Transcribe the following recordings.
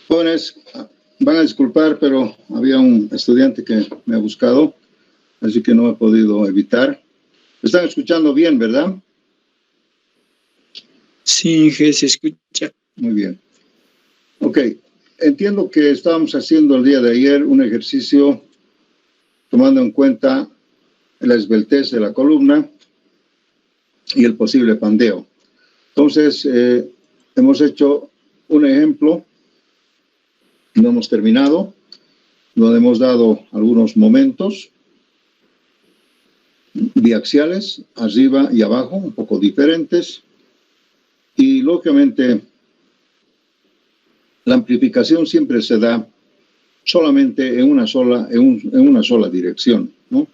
Jóvenes, van a disculpar, pero había un estudiante que me ha buscado, así que no he podido evitar. ¿Me están escuchando bien, verdad? Sí, Inge, se escucha. Muy bien. Ok, entiendo que estábamos haciendo el día de ayer un ejercicio tomando en cuenta la esbeltez de la columna y el posible pandeo. Entonces, hemos hecho un ejemplo, no hemos terminado, donde hemos dado algunos momentos biaxiales, arriba y abajo, un poco diferentes, y lógicamente la amplificación siempre se da solamente en una sola dirección, ¿no?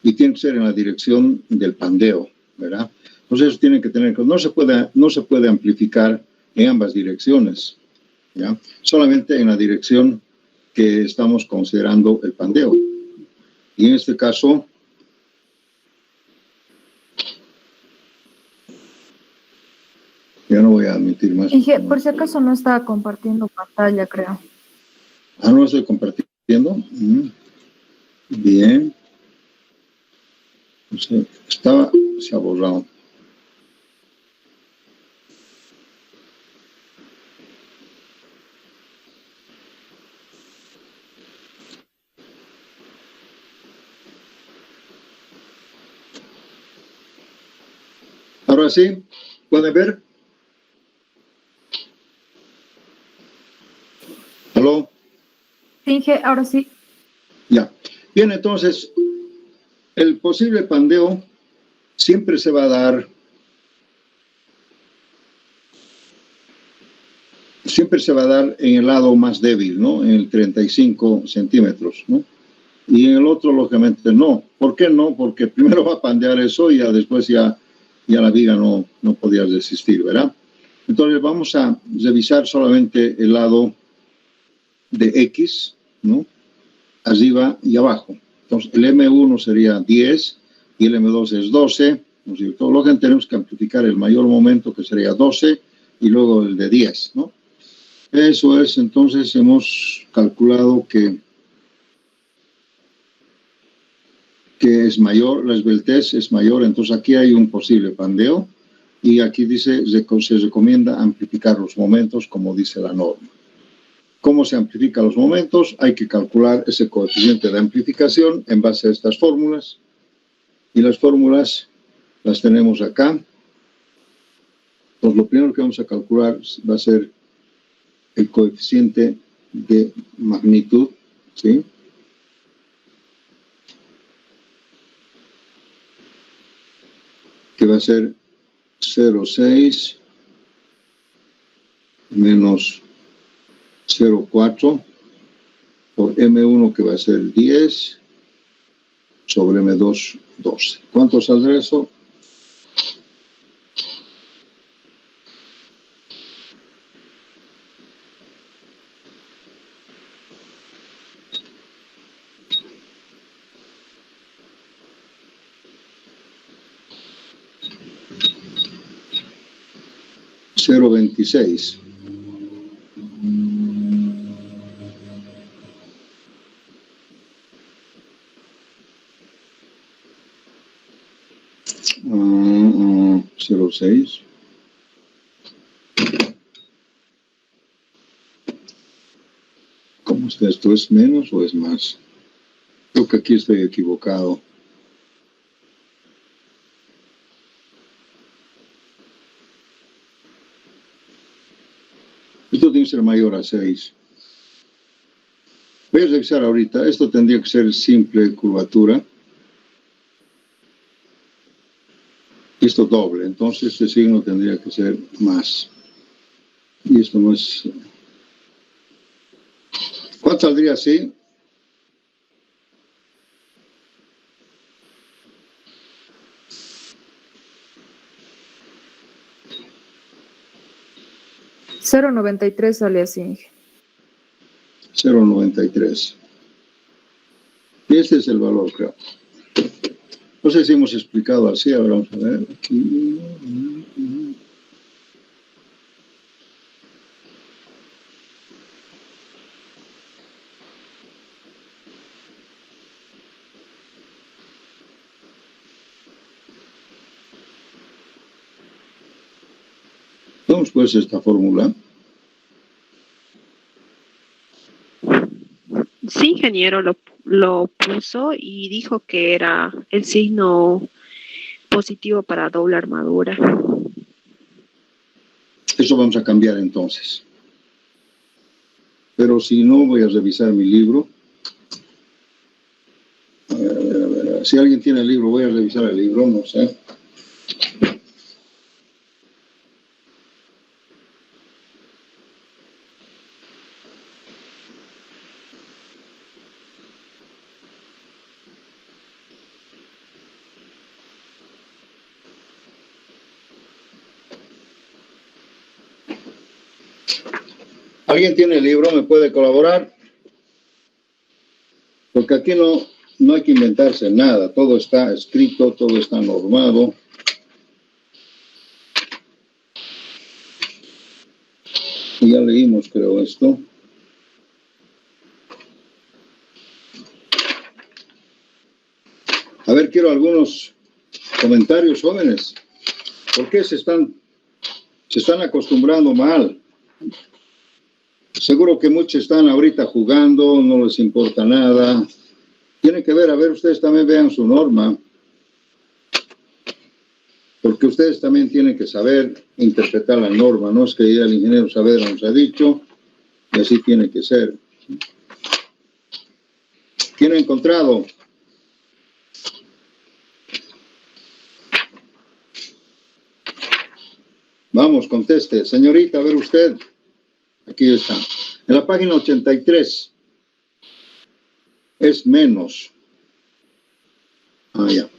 Y tiene que ser en la dirección del pandeo, ¿verdad? Entonces eso tiene que tener, no se puede amplificar en ambas direcciones, ¿ya? Solamente en la dirección que estamos considerando el pandeo. Y en este caso, ya no voy a admitir más. Inge, por si acaso no estaba compartiendo pantalla, creo. Ah, no estoy compartiendo. Bien. Se ha borrado. Ahora sí, ¿pueden ver? ¿Aló? Inge, ahora sí. Ya. Bien, entonces, el posible pandeo siempre se va a dar, en el lado más débil, ¿no? En el 35 centímetros, ¿no? Y en el otro, lógicamente, no. ¿Por qué no? Porque primero va a pandear eso y ya después ya la viga no podía resistir, ¿verdad? Entonces vamos a revisar solamente el lado de X, ¿no? Arriba y abajo. Entonces el M1 sería 10 y el M2 es 12, ¿no es cierto? Luego tenemos que amplificar el mayor momento, que sería 12, y luego el de 10, ¿no? Eso es, entonces hemos calculado que es mayor, la esbeltez es mayor, entonces aquí hay un posible pandeo, y aquí dice, se recomienda amplificar los momentos como dice la norma. ¿Cómo se amplifican los momentos? Hay que calcular ese coeficiente de amplificación en base a estas fórmulas, y las fórmulas las tenemos acá. Entonces lo primero que vamos a calcular va a ser el coeficiente de magnitud, ¿sí? Que va a ser 0,6 menos 0,4 por M1, que va a ser 10 sobre M2, 12. ¿Cuánto saldrá eso? $0.26. $0.6. ¿Cómo está esto? ¿Es menos o es más? Creo que aquí estoy equivocado. Esto tiene que ser mayor a 6. Voy a revisar ahorita. Esto tendría que ser simple curvatura. Esto doble. Entonces este signo tendría que ser más. Y esto no es... ¿Cuánto saldría así? $0.93 sale así, Inge. 0.93. Y este es el valor, creo. No sé si hemos explicado así. Ahora vamos a ver. Aquí. Usamos pues esta fórmula. Sí, ingeniero, lo puso y dijo que era el signo positivo para doble armadura. Eso vamos a cambiar entonces. Pero si no, voy a revisar mi libro. A ver. Si alguien tiene el libro, voy a revisar el libro, no sé. ¿Alguien tiene el libro? ¿Me puede colaborar? Porque aquí no hay que inventarse nada. Todo está escrito, todo está normado. Y ya leímos, creo, esto. A ver, quiero algunos comentarios, jóvenes. ¿Por qué se están acostumbrando mal? Seguro que muchos están ahorita jugando, no les importa nada. Tienen que ver, a ver, ustedes también vean su norma. Porque ustedes también tienen que saber interpretar la norma. No es que ya el ingeniero Saavedra nos ha dicho, y así tiene que ser. ¿Quién ha encontrado? Vamos, conteste. Señorita, a ver usted. Aquí está. En la página 83 es menos. Ah, ya.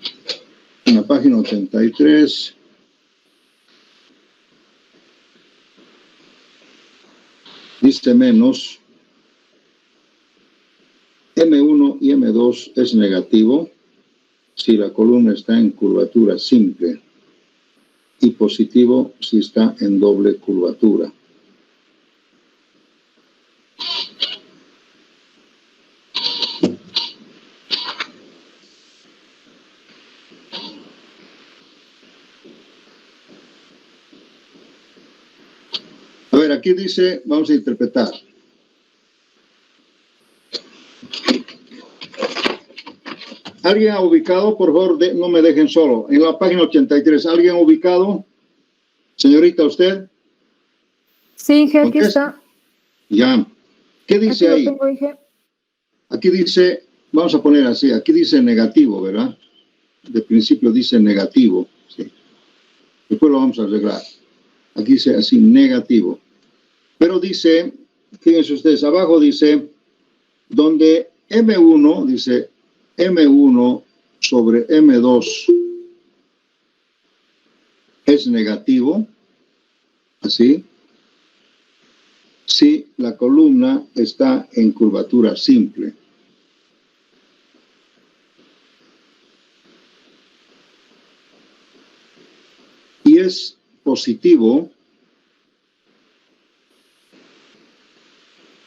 En la página 83 dice menos. M1 y M2 es negativo si la columna está en curvatura simple y positivo si está en doble curvatura. A ver, aquí dice, vamos a interpretar. ¿Alguien ha ubicado? Por favor, no me dejen solo. En la página 83, ¿alguien ha ubicado? Señorita, ¿usted? Sí, Inge, aquí está. Ya. ¿Qué dice aquí ahí? Lo tengo, Inge. Aquí dice, vamos a poner así, aquí dice negativo, ¿verdad? De principio dice negativo. ¿Sí? Después lo vamos a arreglar. Aquí dice así, negativo. Pero dice, fíjense ustedes, abajo dice, donde M1, dice M1 sobre M2 es negativo, así, si la columna está en curvatura simple. Y es positivo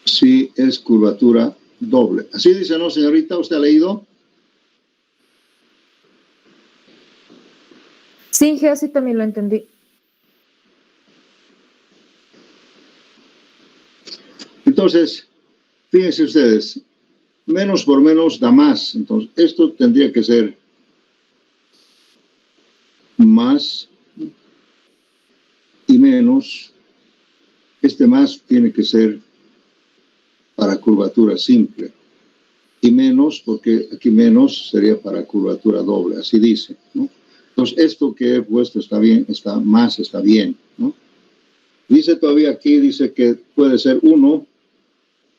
si es curvatura doble. Así dice, ¿no, señorita? ¿Usted ha leído? Sí, Inge, así también lo entendí. Entonces, fíjense ustedes, menos por menos da más. Entonces, esto tendría que ser más y menos. Este más tiene que ser para curvatura simple. Y menos, porque aquí menos sería para curvatura doble, así dice, ¿no? Entonces, esto que he puesto está bien, está bien, ¿no? Dice todavía aquí, dice que puede ser 1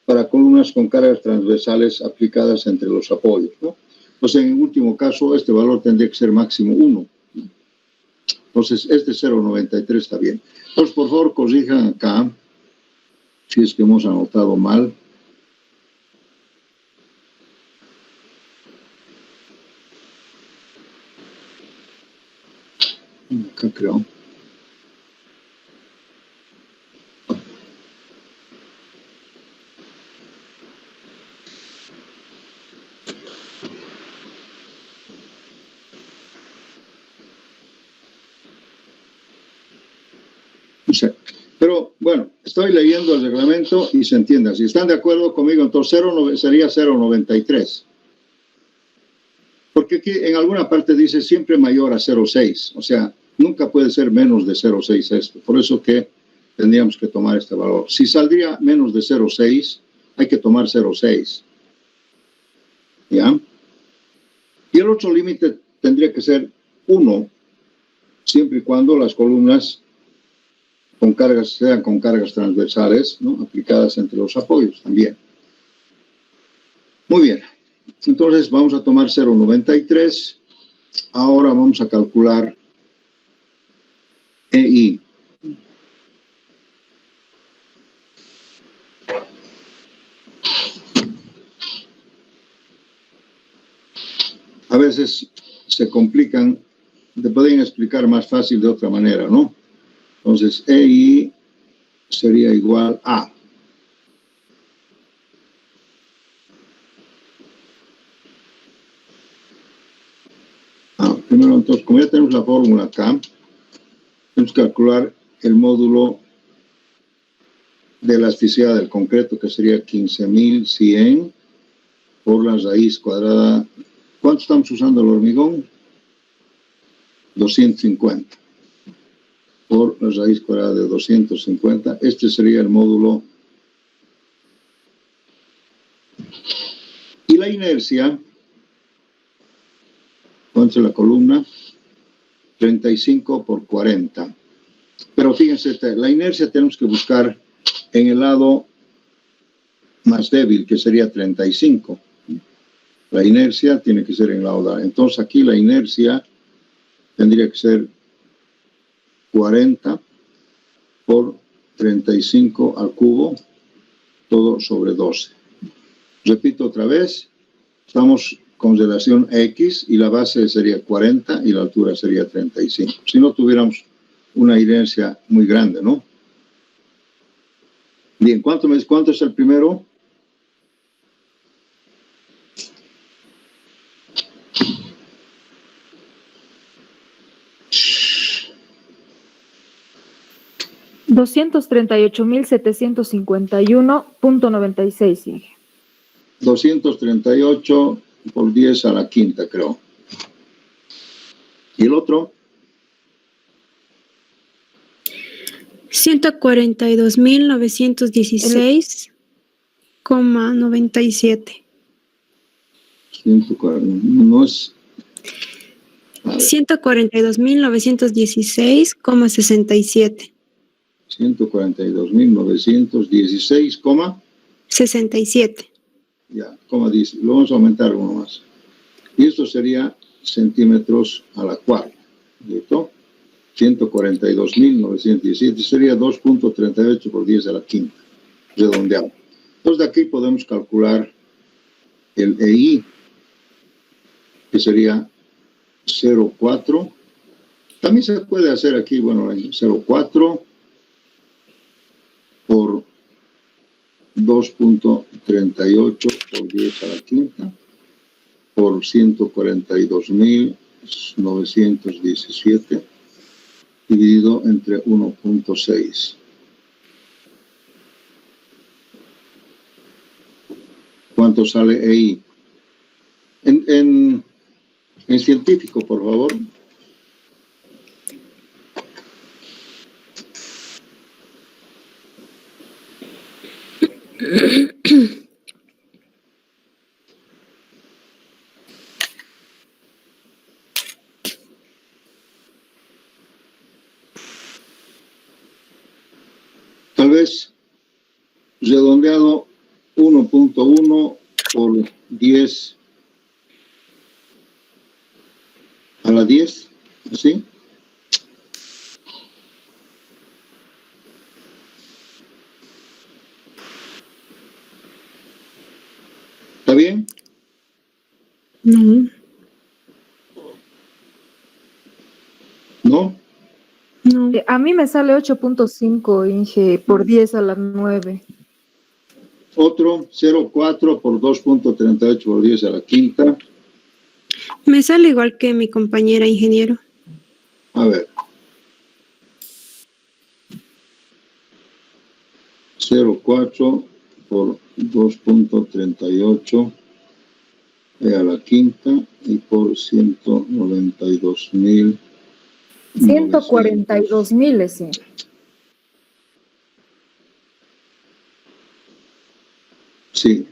para columnas con cargas transversales aplicadas entre los apoyos, ¿no? Entonces, en último caso, este valor tendría que ser máximo 1. Entonces, este 0,93 está bien. Entonces, por favor, corrijan acá, si es que hemos anotado mal. Acá creo. O sea, pero bueno, estoy leyendo el reglamento y se entiende. Si están de acuerdo conmigo, entonces sería 0.93. Porque aquí en alguna parte dice siempre mayor a 0.6. O sea, nunca puede ser menos de 0.6 esto. Por eso que tendríamos que tomar este valor. Si saldría menos de 0.6, hay que tomar 0.6. ¿Ya? Y el otro límite tendría que ser 1, siempre y cuando las columnas sean con cargas transversales, ¿no? Aplicadas entre los apoyos también. Muy bien. Entonces vamos a tomar 0.93. Ahora vamos a calcular EI. A veces se complican, te pueden explicar más fácil de otra manera, ¿no? Entonces, EI sería igual a primero, entonces, como ya tenemos la fórmula acá, tenemos que calcular el módulo de elasticidad del concreto, que sería 15.100 por la raíz cuadrada. ¿Cuánto estamos usando el hormigón? 250 por la raíz cuadrada de 250. Este sería el módulo. Y la inercia, ¿cuánto es la columna? 35 por 40. Pero fíjense, la inercia tenemos que buscar en el lado más débil, que sería 35. La inercia tiene que ser en el lado débil. Entonces aquí la inercia tendría que ser 40 por 35 al cubo, todo sobre 12. Repito otra vez, estamos con relación X y la base sería 40 y la altura sería 35. Si no tuviéramos una inercia muy grande, ¿no? Bien, ¿cuánto es el primero? $238,751.96. 238 por 10 a la quinta, creo. ¿Y el otro? 142.916,97. 140, no es... 142.916,67. 142.916, 67. ya, coma dice, lo vamos a aumentar uno más. Y esto sería centímetros a la cuadra, ¿cierto? 142.917 sería 2.38 por 10 a la quinta, redondeado. Entonces de aquí podemos calcular el EI, que sería 0,4. También se puede hacer aquí, bueno, 0,4 por 2.38 por 10 a la quinta por 142.917 dividido entre 1.6. ¿Cuánto sale EI? En científico, por favor. Tal vez redondeado 1.1 por 10 a la 10, ¿así? ¿Está bien? No. ¿No? No. A mí me sale 8.5, Inge, por 10 a la 9. Otro 0,4 por 2.38 por 10 a la quinta. Me sale igual que mi compañera ingeniero. A ver. 0,4 por 2.38 a la quinta y por 192.000. 142.000, sí. Sí,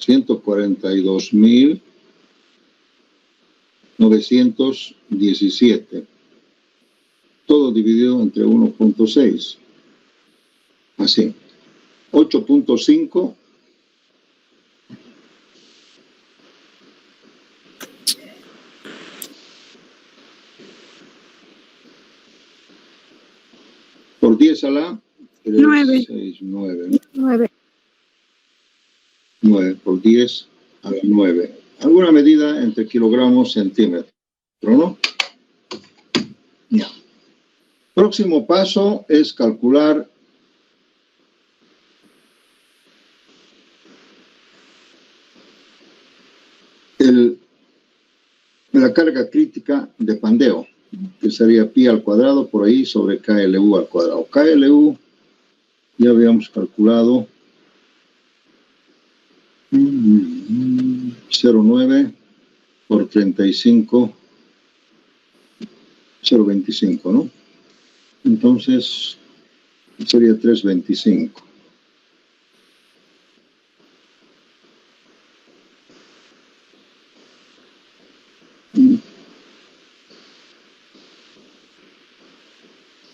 142.917. Todo dividido entre 1.6. Así. 8.5. Por 10 a la 3, 9. 6, 9, ¿no? 9. 9 por 10 a la 9. Alguna medida entre kilogramos, centímetros, ¿no? Ya. Próximo paso es calcular la carga crítica de pandeo, que sería pi al cuadrado por ahí sobre KLU al cuadrado. KLU ya habíamos calculado 0,9 por 35, 0,25, ¿no? Entonces sería 3,25.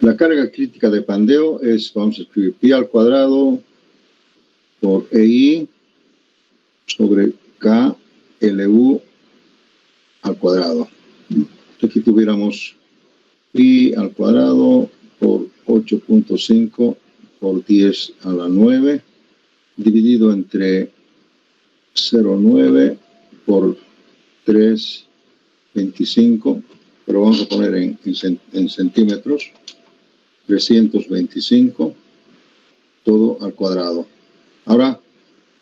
La carga crítica de pandeo es, vamos a escribir pi al cuadrado por EI sobre KLU al cuadrado. Aquí tuviéramos pi al cuadrado por 8.5 por 10 a la 9, dividido entre 0,9 por 3,25, pero vamos a poner en centímetros, 325, todo al cuadrado. Ahora,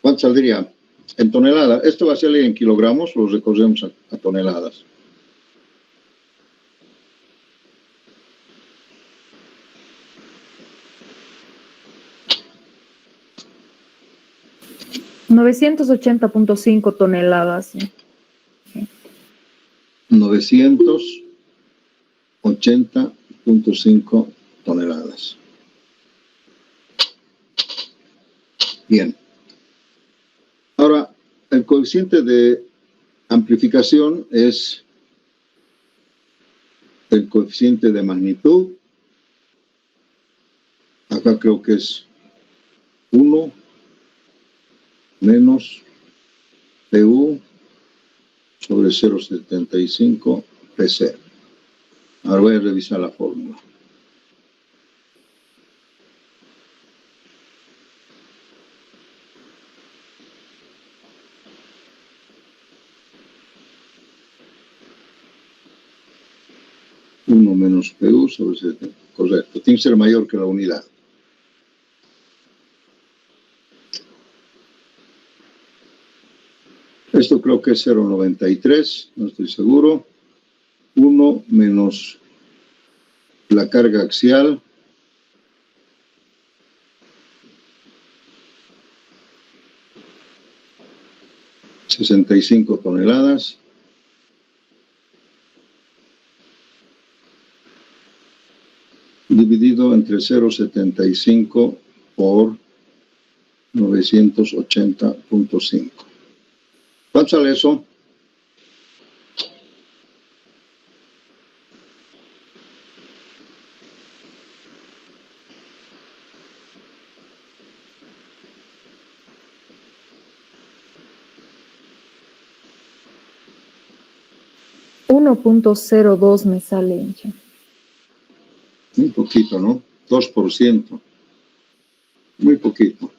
¿cuánto saldría? En toneladas. Esto va a salir en kilogramos, lo recorremos a toneladas. $980.5 toneladas. Sí. 980.5 toneladas. Bien. Ahora, el coeficiente de amplificación es el coeficiente de magnitud. Acá creo que es 1 menos PU sobre 0,75 PC. Ahora voy a revisar la fórmula. Menos PU sobre 70. Correcto. Tiene que ser mayor que la unidad. Esto creo que es 0,93, no estoy seguro. 1 menos la carga axial. $65 toneladas. Dividido entre 0,75 por 980.5. ¿Cuánto sale eso? $1.02 me sale. Muy poquito, ¿no? 2%. Muy poquito.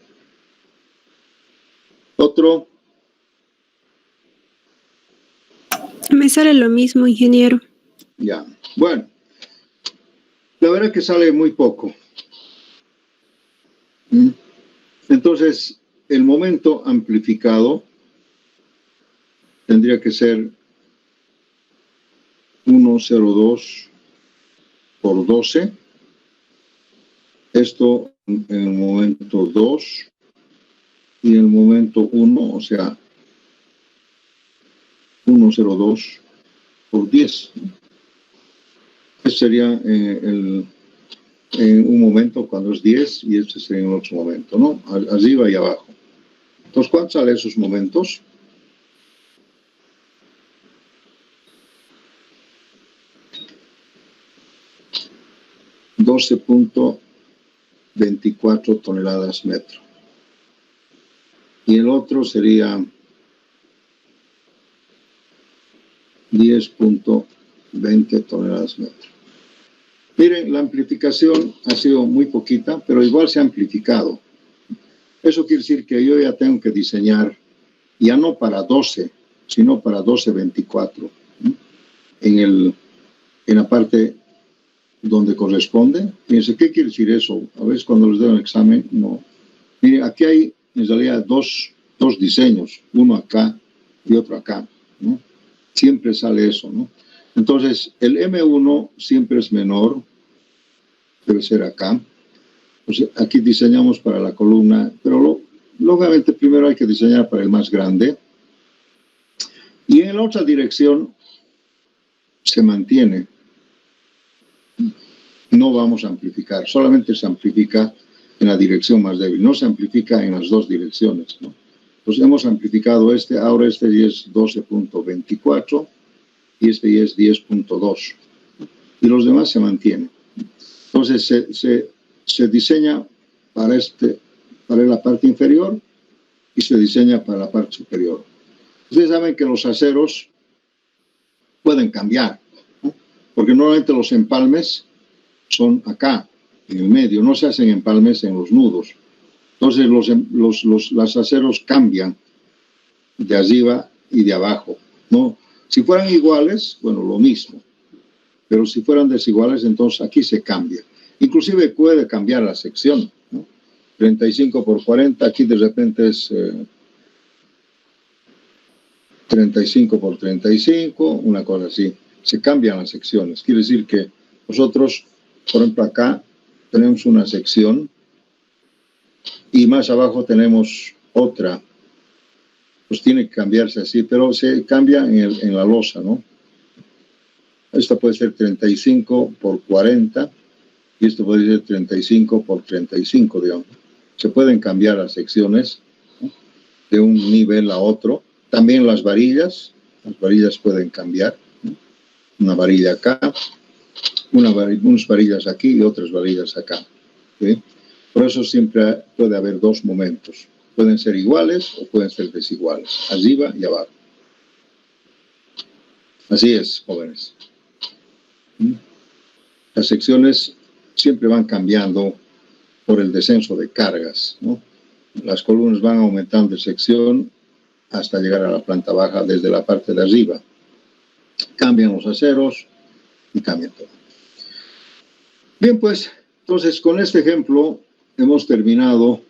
Otro. Me sale lo mismo, ingeniero. Ya. Bueno. La verdad que sale muy poco. Entonces, el momento amplificado tendría que ser 1,02 por 12. Esto en el momento 2 y en el momento 1, o sea, 102 por 10. Este sería en un momento cuando es 10 y este sería en otro momento, ¿no? Arriba y abajo. Entonces, ¿cuántos salen esos momentos? $12.24 toneladas metro. Y el otro sería 10.20 toneladas metro. Miren, la amplificación ha sido muy poquita, pero igual se ha amplificado. Eso quiere decir que yo ya tengo que diseñar, ya no para 12, sino para 12.24, ¿no? En la parte donde corresponde. Fíjense, ¿qué quiere decir eso? A veces cuando les doy el examen, no. Miren, aquí hay en realidad dos diseños, uno acá y otro acá, ¿no? Siempre sale eso, ¿no? Entonces, el M1 siempre es menor, debe ser acá. Pues aquí diseñamos para la columna, pero lógicamente primero hay que diseñar para el más grande. Y en la otra dirección se mantiene. No vamos a amplificar, solamente se amplifica en la dirección más débil, no se amplifica en las dos direcciones, ¿no? Entonces hemos amplificado ahora este ya es 12.24 y este ya es 10.2 y los demás se mantienen. Entonces se diseña para la parte inferior y se diseña para la parte superior. Ustedes saben que los aceros pueden cambiar, ¿no? Porque normalmente los empalmes son acá, en el medio, no se hacen empalmes en los nudos. Entonces los aceros cambian de arriba y de abajo, ¿no? Si fueran iguales, bueno, lo mismo. Pero si fueran desiguales, entonces aquí se cambia. Inclusive puede cambiar la sección, ¿no? 35 por 40, aquí de repente es 35 por 35, una cosa así. Se cambian las secciones. Quiere decir que nosotros, por ejemplo, acá tenemos una sección y más abajo tenemos otra. Pues tiene que cambiarse así, pero se cambia en la losa, ¿no? Esta puede ser 35 por 40 y esto puede ser 35 por 35, digamos. Se pueden cambiar las secciones, ¿no?, de un nivel a otro. También las varillas pueden cambiar, ¿no? Una varilla acá, unas varillas aquí y otras varillas acá, ¿sí? Por eso siempre puede haber dos momentos. Pueden ser iguales o pueden ser desiguales, arriba y abajo. Así es, jóvenes. Las secciones siempre van cambiando por el descenso de cargas, ¿no? Las columnas van aumentando de sección hasta llegar a la planta baja desde la parte de arriba. Cambian los aceros y cambia todo. Bien, pues, entonces con este ejemplo hemos terminado.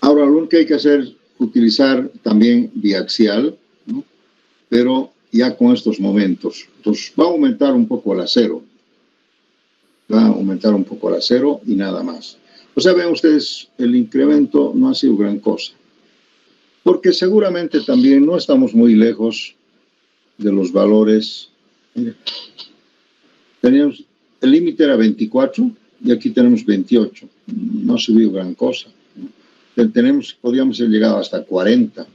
Ahora, lo que hay que hacer es utilizar también biaxial, ¿no?, pero ya con estos momentos. Entonces, va a aumentar un poco el acero. Va a aumentar un poco el acero y nada más. O sea, ven ustedes, el incremento no ha sido gran cosa. Porque seguramente también no estamos muy lejos de los valores. Teníamos, el límite era 24 y aquí tenemos 28. No ha subido gran cosa. Podríamos haber llegado hasta 40.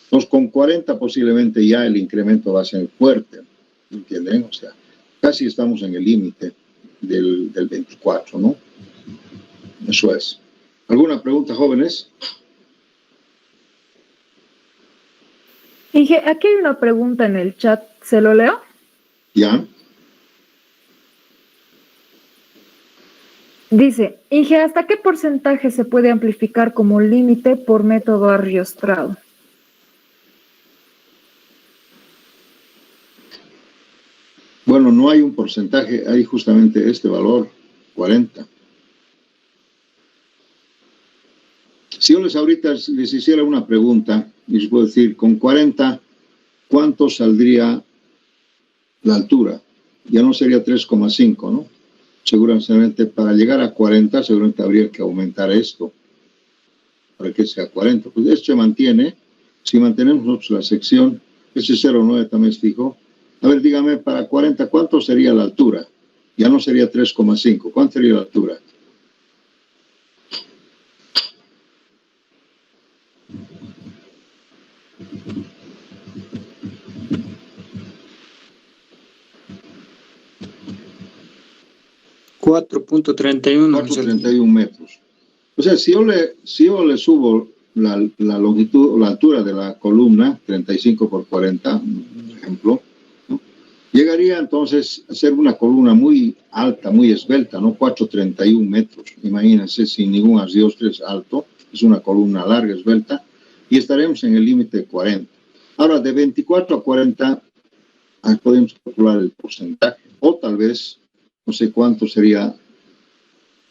Entonces, con 40 posiblemente ya el incremento va a ser fuerte. ¿Entienden? O sea, casi estamos en el límite del 24, ¿no? Eso es. ¿Alguna pregunta, jóvenes? Inge, aquí hay una pregunta en el chat, ¿se lo leo? Ya. Dice, Inge, ¿hasta qué porcentaje se puede amplificar como límite por método Arriostrado? Bueno, no hay un porcentaje, hay justamente este valor, 40. Si yo ahorita les hiciera una pregunta, les puedo decir, con 40, ¿cuánto saldría la altura? Ya no sería 3,5, ¿no? seguramente para llegar a 40, seguramente habría que aumentar esto para que sea 40. Pues esto se mantiene. Si mantenemos nosotros la sección, ese 0,9 también es fijo. A ver, dígame, para 40, ¿cuánto sería la altura? Ya no sería 3,5. ¿Cuánto sería la altura? $4.31 metros. O sea, si yo le subo la longitud, la altura de la columna, 35 por 40, por ejemplo, ¿no? Llegaría entonces a ser una columna muy alta, muy esbelta, ¿no? 4,31 metros. Imagínense, sin ningún ardiostre, es alto, es una columna larga, esbelta, y estaremos en el límite de 40. Ahora, de 24 a 40, podemos calcular el porcentaje, o tal vez, no sé cuánto sería,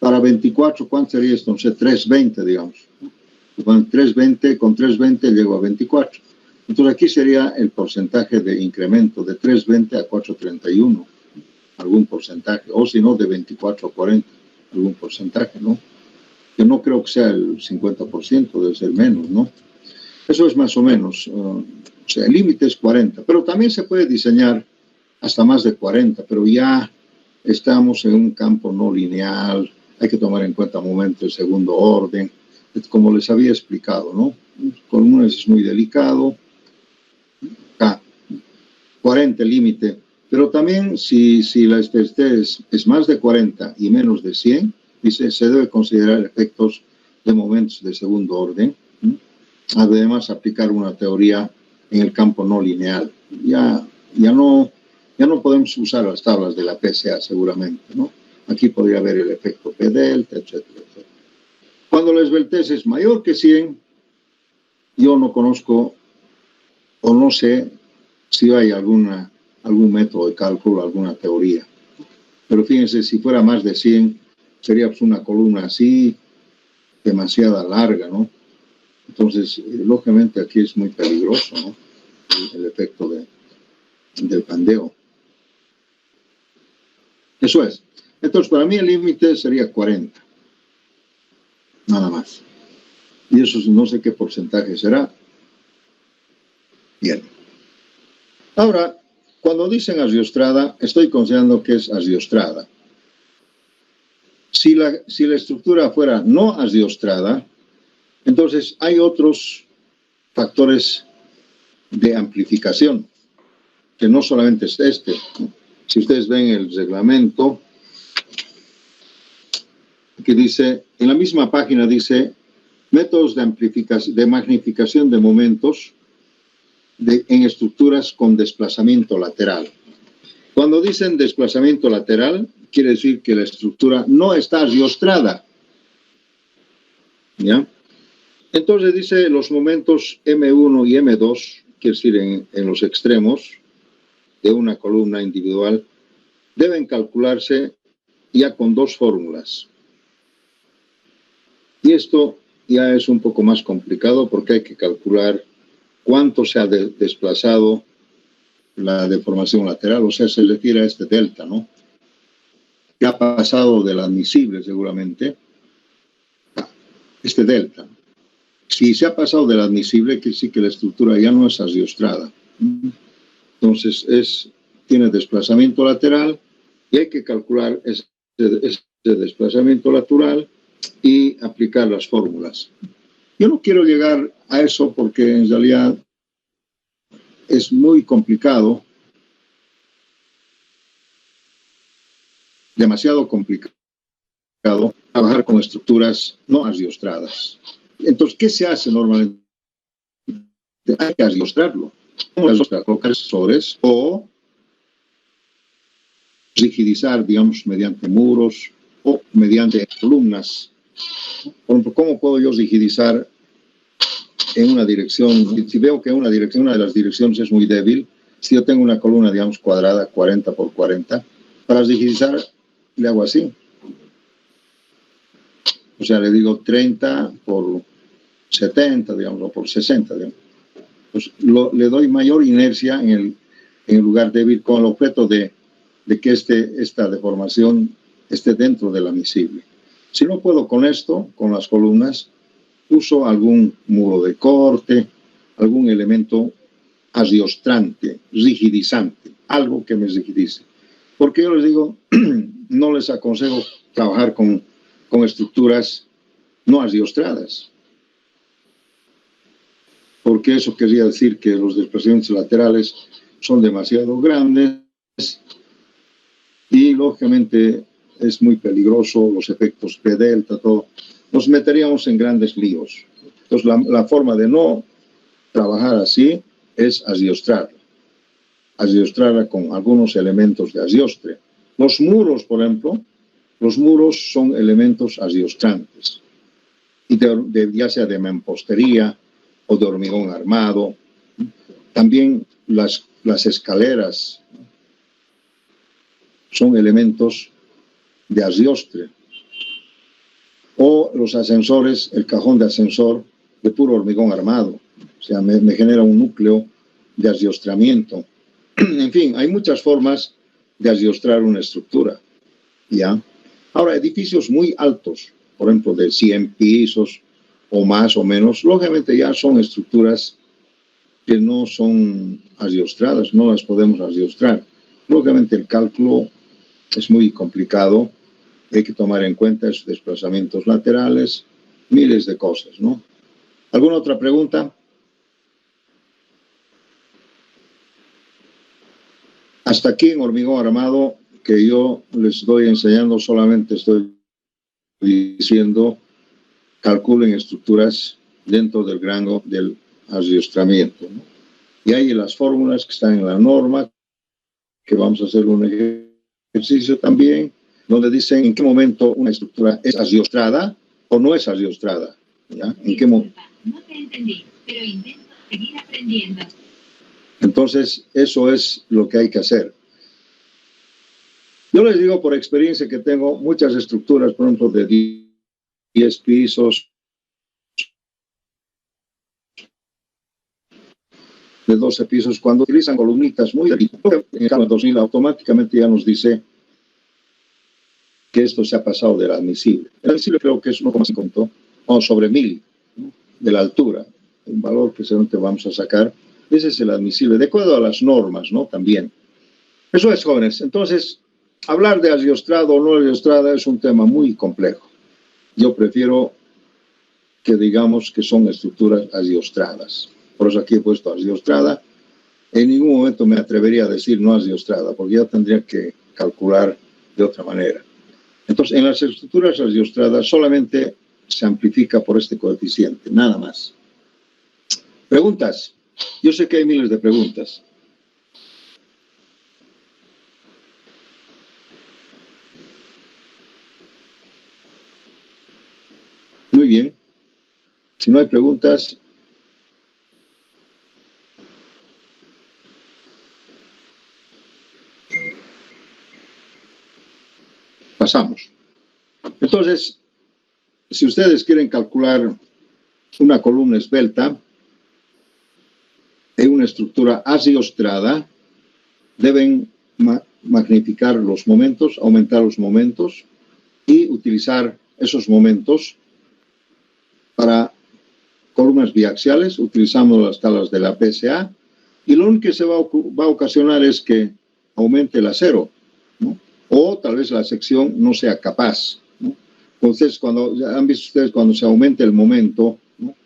para 24, ¿cuánto sería esto? No sé, 320, digamos. Con 320 llego a 24. Entonces aquí sería el porcentaje de incremento de 320 a 431, algún porcentaje, o si no, de 24 a 40, algún porcentaje, ¿no? Yo no creo que sea el 50%, debe ser menos, ¿no? Eso es más o menos, o sea, el límite es 40, pero también se puede diseñar hasta más de 40, pero ya estamos en un campo no lineal, hay que tomar en cuenta momentos de segundo orden, como les había explicado, ¿no? Con uno es muy delicado, 40 el límite, pero también si la espesitez es más de 40 y menos de 100, dice, se debe considerar efectos de momentos de segundo orden, ¿sí? Además aplicar una teoría en el campo no lineal. Ya no podemos usar las tablas de la PSA seguramente, ¿no? Aquí podría haber el efecto P delta, etcétera, etcétera. Cuando la esbeltez es mayor que 100, yo no conozco o no sé si hay algún método de cálculo, alguna teoría. Pero fíjense, si fuera más de 100, sería pues una columna así, demasiado larga, ¿no? Entonces, lógicamente aquí es muy peligroso, ¿no? El efecto del pandeo. Eso es. Entonces, para mí el límite sería 40. Nada más. Y eso no sé qué porcentaje será. Bien. Ahora, cuando dicen asdiostrada, estoy considerando que es asdiostrada. Si la estructura fuera no asdiostrada, entonces hay otros factores de amplificación, que no solamente es este. Si ustedes ven el reglamento, que dice, en la misma página dice, métodos de magnificación de momentos en estructuras con desplazamiento lateral. Cuando dicen desplazamiento lateral, quiere decir que la estructura no está asdiostrada. ¿Ya? Entonces dice los momentos M1 y M2, quiere decir en los extremos de una columna individual, deben calcularse ya con dos fórmulas. Y esto ya es un poco más complicado porque hay que calcular cuánto se ha desplazado la deformación lateral, o sea, se refiere a este delta, ¿no? Que ha pasado del admisible seguramente, este delta. Si se ha pasado del admisible, quiere decir que la estructura ya no es asdiostrada. Entonces, tiene desplazamiento lateral y hay que calcular ese desplazamiento lateral y aplicar las fórmulas. Yo no quiero llegar a eso porque en realidad es muy complicado, demasiado complicado, trabajar con estructuras no asdiostradas. Entonces, ¿qué se hace normalmente? Hay que asdiostrarlo. Colocar sensores o rigidizar, digamos, mediante muros o mediante columnas. Por ejemplo, ¿cómo puedo yo rigidizar en una dirección? Si veo que una de las direcciones es muy débil, si yo tengo una columna, digamos, cuadrada, 40 por 40, para rigidizar le hago así. O sea, le digo 30 por 70, digamos, o por 60, digamos. Pues le doy mayor inercia en el lugar débil con el objeto de que esta deformación esté dentro del admisible. Si no puedo con esto, con las columnas, uso algún muro de corte, algún elemento adiostrante, rigidizante, algo que me rigidice. Porque yo les digo, no les aconsejo trabajar con estructuras no adiostradas. Porque eso quería decir que los desplazamientos laterales son demasiado grandes y lógicamente es muy peligroso, los efectos P delta, todo. Nos meteríamos en grandes líos. Entonces la forma de no trabajar así es adiostrarla con algunos elementos de adiostre. Los muros, por ejemplo, los muros son elementos adiostrantes, y ya sea de mampostería o de hormigón armado. También las escaleras son elementos de adiostre. O los ascensores, el cajón de ascensor de puro hormigón armado. O sea, me genera un núcleo de adiostramiento. En fin, hay muchas formas de adiostrar una estructura, ¿ya? Ahora, edificios muy altos, por ejemplo, de 100 pisos o más o menos, lógicamente ya son estructuras que no son adiostradas, no las podemos adiostrar. Lógicamente el cálculo es muy complicado, hay que tomar en cuenta esos desplazamientos laterales, miles de cosas, ¿no? ¿Alguna otra pregunta? Hasta aquí en hormigón armado, que yo les estoy enseñando, solamente estoy diciendo, calculen estructuras dentro del rango del adiestramiento, ¿no? Y hay las fórmulas que están en la norma, que vamos a hacer un ejercicio también, donde dicen en qué momento una estructura es adiostrada o no es adiostrada, ¿ya? ¿En qué momento? No te entendí, pero intento seguir aprendiendo. Entonces, eso es lo que hay que hacer. Yo les digo por experiencia que tengo muchas estructuras, por ejemplo, de 10 pisos, de 12 pisos, cuando utilizan columnitas muy en el caso 2000 automáticamente ya nos dice que esto se ha pasado del admisible. El admisible creo que es 1,5 o sobre 1000, ¿no?, de la altura, un valor que seguramente vamos a sacar. Ese es el admisible, de acuerdo a las normas, ¿no? También. Eso es, jóvenes. Entonces, hablar de adiostrado o no adiostrada es un tema muy complejo. Yo prefiero que digamos que son estructuras adiostradas. Por eso aquí he puesto adiostrada. En ningún momento me atrevería a decir no adiostrada, porque ya tendría que calcular de otra manera. Entonces, en las estructuras adiostradas solamente se amplifica por este coeficiente, nada más. ¿Preguntas? Yo sé que hay miles de preguntas. Muy bien. Si no hay preguntas, pasamos. Entonces, si ustedes quieren calcular una columna esbelta en una estructura adiostrada, deben magnificar los momentos, aumentar los momentos y utilizar esos momentos para columnas biaxiales. Utilizamos las tablas de la PSA y lo único que se va a ocasionar es que aumente el acero, ¿no? O tal vez la sección no sea capaz, ¿no? Entonces, cuando han visto ustedes cuando se aumenta el momento, ¿no?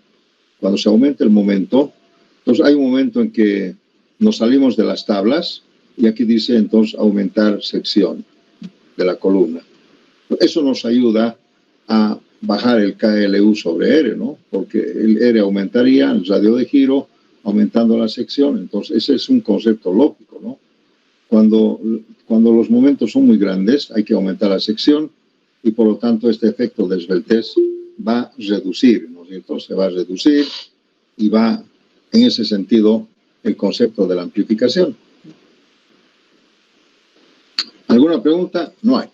Cuando se aumenta el momento, entonces hay un momento en que nos salimos de las tablas y aquí dice entonces aumentar sección de la columna. Eso nos ayuda a bajar el KLU sobre R, ¿no? Porque el R aumentaría el radio de giro aumentando la sección. Entonces ese es un concepto lógico, ¿no? Cuando los momentos son muy grandes hay que aumentar la sección y por lo tanto este efecto de esbeltez va a reducir, ¿no es cierto? Se va a reducir y va en ese sentido el concepto de la amplificación. ¿Alguna pregunta? No hay.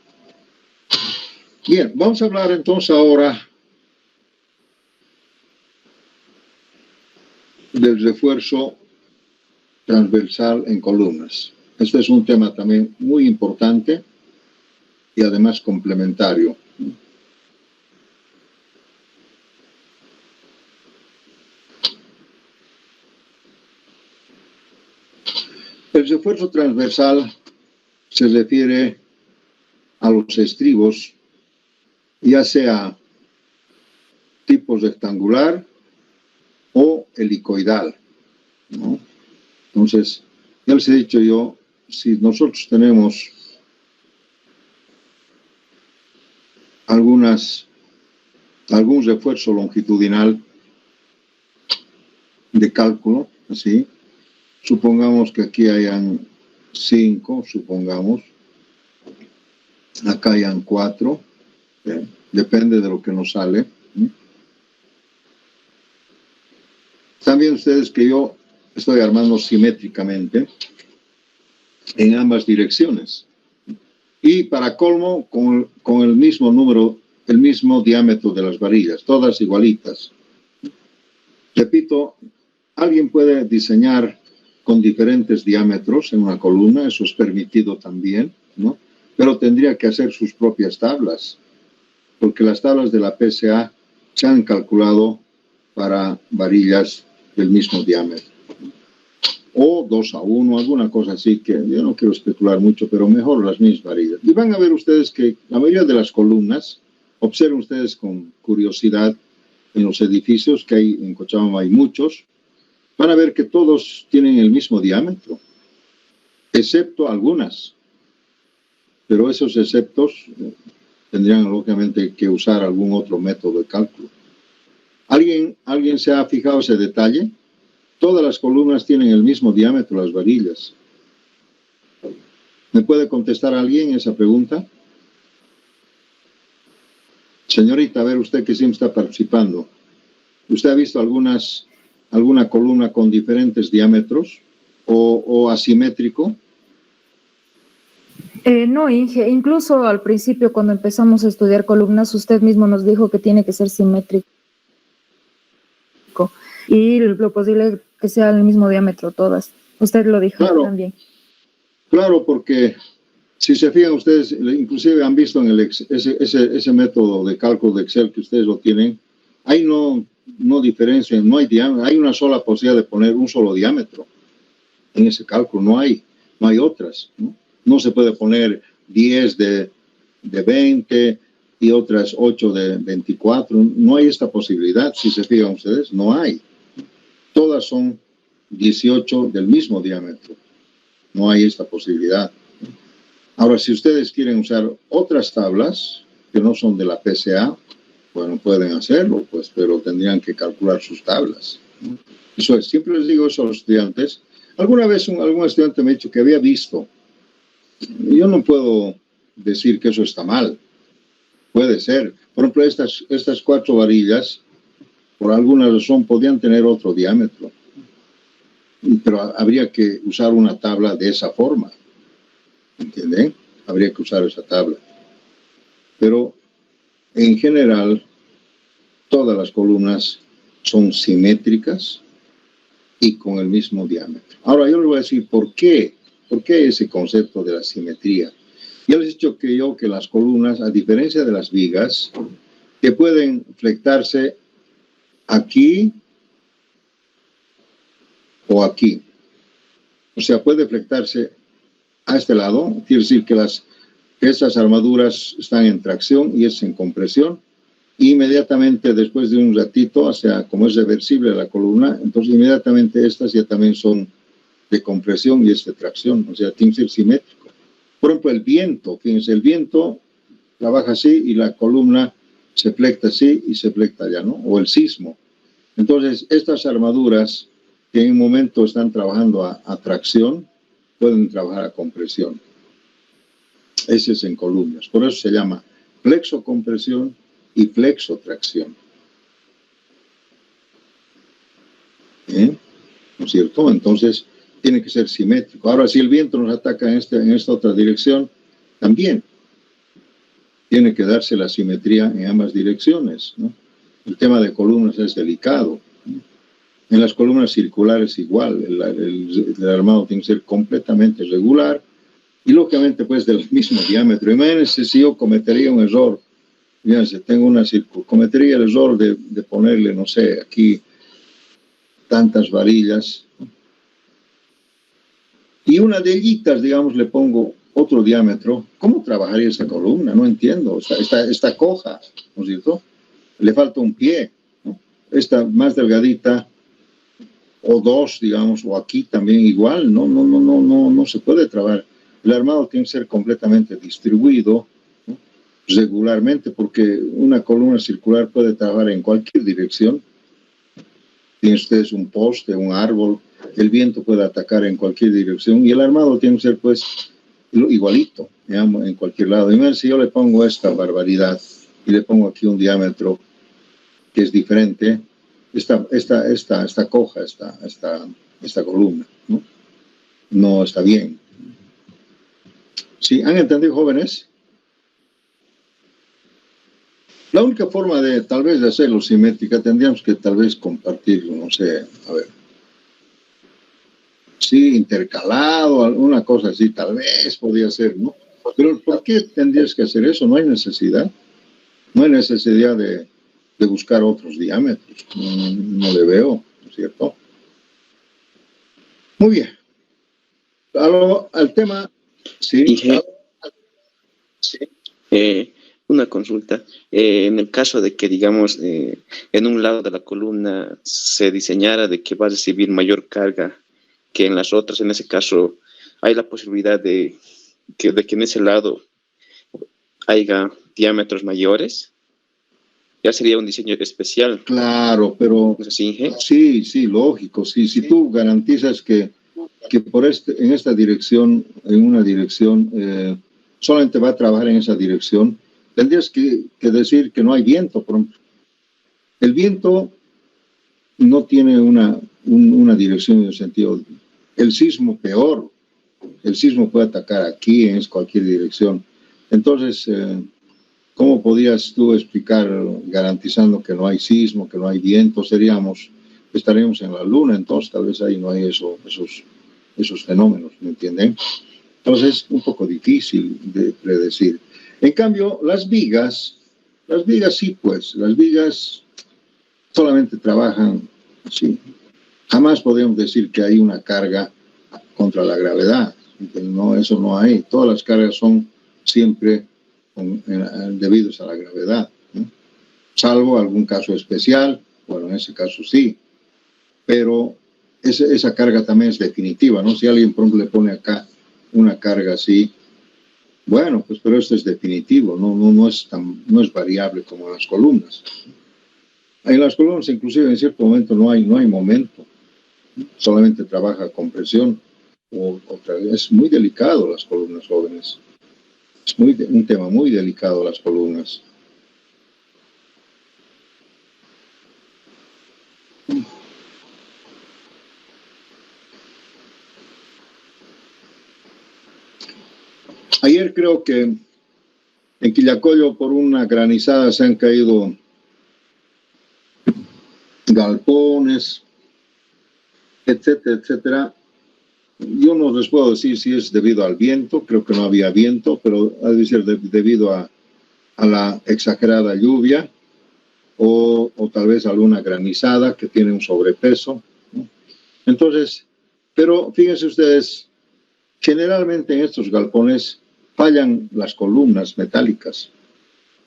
Bien, vamos a hablar entonces ahora del refuerzo transversal en columnas. Este es un tema también muy importante y además complementario. El refuerzo transversal se refiere a los estribos, ya sea tipo rectangular o helicoidal, ¿no? Entonces, ya les he dicho yo, si nosotros tenemos algún refuerzo longitudinal de cálculo, así, supongamos que aquí hayan 5, supongamos, acá hayan 4, depende de lo que nos sale. También ustedes que yo estoy armando simétricamente en ambas direcciones. Y para colmo, con el mismo número, el mismo diámetro de las varillas, todas igualitas. Repito, alguien puede diseñar con diferentes diámetros en una columna, eso es permitido también, ¿no? Pero tendría que hacer sus propias tablas, porque las tablas de la PSA se han calculado para varillas del mismo diámetro. O 2:1, alguna cosa así, que yo no quiero especular mucho, pero mejor las mismas varillas. Y van a ver ustedes que la mayoría de las columnas, observen ustedes con curiosidad en los edificios que hay en Cochabamba, hay muchos, van a ver que todos tienen el mismo diámetro, excepto algunas. Pero esos exceptos tendrían lógicamente que usar algún otro método de cálculo. ¿Alguien se ha fijado ese detalle? Todas las columnas tienen el mismo diámetro, las varillas. ¿Me puede contestar alguien esa pregunta? Señorita, a ver, usted que siempre está participando. ¿Usted ha visto alguna columna con diferentes diámetros o asimétrico? No, Inge, incluso al principio cuando empezamos a estudiar columnas, usted mismo nos dijo que tiene que ser simétrico y lo posible que sea el mismo diámetro todas. Usted lo dijo Claro, también. Claro, porque si se fijan ustedes, inclusive han visto en ese método de cálculo de Excel que ustedes lo tienen, ahí no diferencian, no hay diámetro, hay una sola posibilidad de poner un solo diámetro en ese cálculo, no hay otras, ¿no? No se puede poner 10 de 20 y otras 8 de 24. No hay esta posibilidad, si se fijan ustedes, no hay. Todas son 18 del mismo diámetro. No hay esta posibilidad. Ahora, si ustedes quieren usar otras tablas que no son de la PSA, bueno, pueden hacerlo, pues, pero tendrían que calcular sus tablas. Eso es, siempre les digo eso a los estudiantes. Alguna vez algún estudiante me ha dicho que había visto. Yo no puedo decir que eso está mal. Puede ser. Por ejemplo, estas 4 varillas, por alguna razón, podían tener otro diámetro. Pero habría que usar una tabla de esa forma. ¿Entienden? Habría que usar esa tabla. Pero, en general, todas las columnas son simétricas y con el mismo diámetro. Ahora, yo les voy a decir por qué. ¿Por qué ese concepto de la simetría? Ya les he dicho que las columnas, a diferencia de las vigas, que pueden flectarse aquí o aquí. O sea, puede flectarse a este lado, quiere decir que esas armaduras están en tracción y es en compresión. Y inmediatamente después de un ratito, o sea, como es reversible la columna, entonces inmediatamente estas ya también son de compresión y es de tracción, o sea, tiene que ser simétrico. Por ejemplo, el viento, fíjense, el viento trabaja así y la columna se flecta así y se flecta allá, ¿no? O el sismo. Entonces, estas armaduras que en un momento están trabajando a tracción, pueden trabajar a compresión. Ese es en columnas. Por eso se llama flexocompresión y flexotracción. ¿No es cierto? Entonces, tiene que ser simétrico. Ahora, si el viento nos ataca en esta otra dirección, también tiene que darse la simetría en ambas direcciones, ¿no? El tema de columnas es delicado, ¿no? En las columnas circulares igual, el armado tiene que ser completamente regular y lógicamente pues del mismo diámetro. Imagínense si yo cometería un error, fíjense, tengo una cometería el error de ponerle, no sé, aquí tantas varillas, y una de ellitas, digamos, le pongo otro diámetro. ¿Cómo trabajaría esa columna? No entiendo. O sea, está coja, ¿no es cierto? Le falta un pie, ¿no? Esta más delgadita, o dos, digamos, o aquí también igual. No se puede trabajar. El armado tiene que ser completamente distribuido, ¿no? Regularmente, porque una columna circular puede trabajar en cualquier dirección. Tienen ustedes un poste, un árbol, el viento puede atacar en cualquier dirección y el armado tiene que ser pues igualito, digamos, en cualquier lado. Y si yo le pongo esta barbaridad y le pongo aquí un diámetro que es diferente, esta coja, esta columna, ¿no? No está bien. ¿Sí? ¿Han entendido, jóvenes? La única forma de, tal vez, de hacerlo simétrica, tendríamos que tal vez compartirlo, no sé, a ver. Sí, intercalado, alguna cosa así, tal vez podría ser, ¿no? Pero ¿por qué tendrías que hacer eso? No hay necesidad. No hay necesidad de buscar otros diámetros. No le veo, ¿no es cierto? Muy bien. Al tema, sí. Sí. Una consulta. En el caso de que, digamos, en un lado de la columna se diseñara de que va a recibir mayor carga que en las otras, en ese caso, hay la posibilidad de que en ese lado haya diámetros mayores. Ya sería un diseño especial. Claro, pero ¿No es así, Inge? sí, lógico. Sí, si tú garantizas que en esta dirección, en una dirección, solamente va a trabajar en esa dirección, tendrías que decir que no hay viento. Por ejemplo. El viento no tiene una dirección en el sentido. El sismo peor. El sismo puede atacar aquí en cualquier dirección. Entonces, ¿cómo podrías tú explicar garantizando que no hay sismo, que no hay viento? Estaríamos en la luna, entonces tal vez ahí no hay esos fenómenos, ¿me entienden? Entonces es un poco difícil de predecir. En cambio, las vigas sí, pues, las vigas solamente trabajan, sí. Jamás podemos decir que hay una carga contra la gravedad. No, eso no hay. Todas las cargas son siempre debidos a la gravedad, ¿no? Salvo algún caso especial, bueno, en ese caso sí, pero esa carga también es definitiva, ¿no? Si alguien, por ejemplo, le pone acá una carga así, bueno, pues pero esto es definitivo, no es variable como en las columnas. En las columnas, inclusive, en cierto momento no hay momento, solamente trabaja con presión. Es muy delicado las columnas, jóvenes. Es un tema muy delicado las columnas. Ayer creo que en Quillacollo por una granizada se han caído galpones, etcétera, etcétera. Yo no les puedo decir si es debido al viento, creo que no había viento, pero ha de ser debido a la exagerada lluvia o tal vez alguna granizada que tiene un sobrepeso, ¿no? Entonces, pero fíjense ustedes, generalmente en estos galpones fallan las columnas metálicas,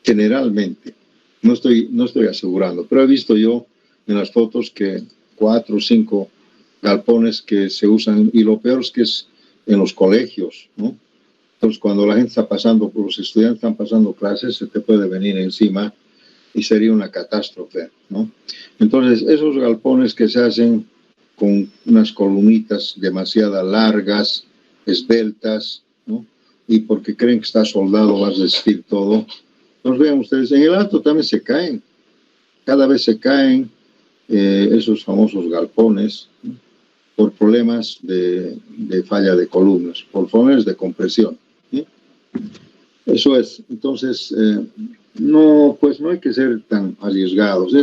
generalmente. No estoy asegurando, pero he visto yo en las fotos que 4 o 5 galpones que se usan, y lo peor es que es en los colegios, ¿no? Entonces, cuando la gente está pasando, los estudiantes están pasando clases, se te puede venir encima y sería una catástrofe, ¿no? Entonces, esos galpones que se hacen con unas columnitas demasiado largas, esbeltas, ¿no? Y porque creen que está soldado, va a resistir todo. Entonces, vean ustedes, en el alto también se caen. Cada vez se caen esos famosos galpones, ¿no? Por problemas de falla de columnas, por problemas de compresión, ¿sí? Eso es. Entonces, no hay que ser tan arriesgados.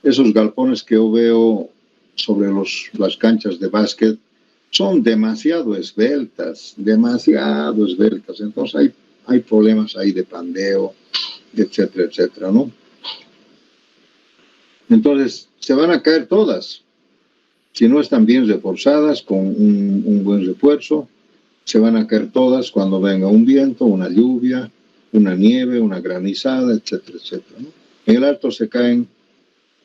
Esos galpones que yo veo sobre las canchas de básquet, son demasiado esbeltas. Entonces hay problemas ahí de pandeo, etcétera, etcétera, ¿no? Entonces, se van a caer todas. Si no están bien reforzadas con un buen refuerzo, se van a caer todas cuando venga un viento, una lluvia, una nieve, una granizada, etcétera, etcétera, ¿no? En el alto se caen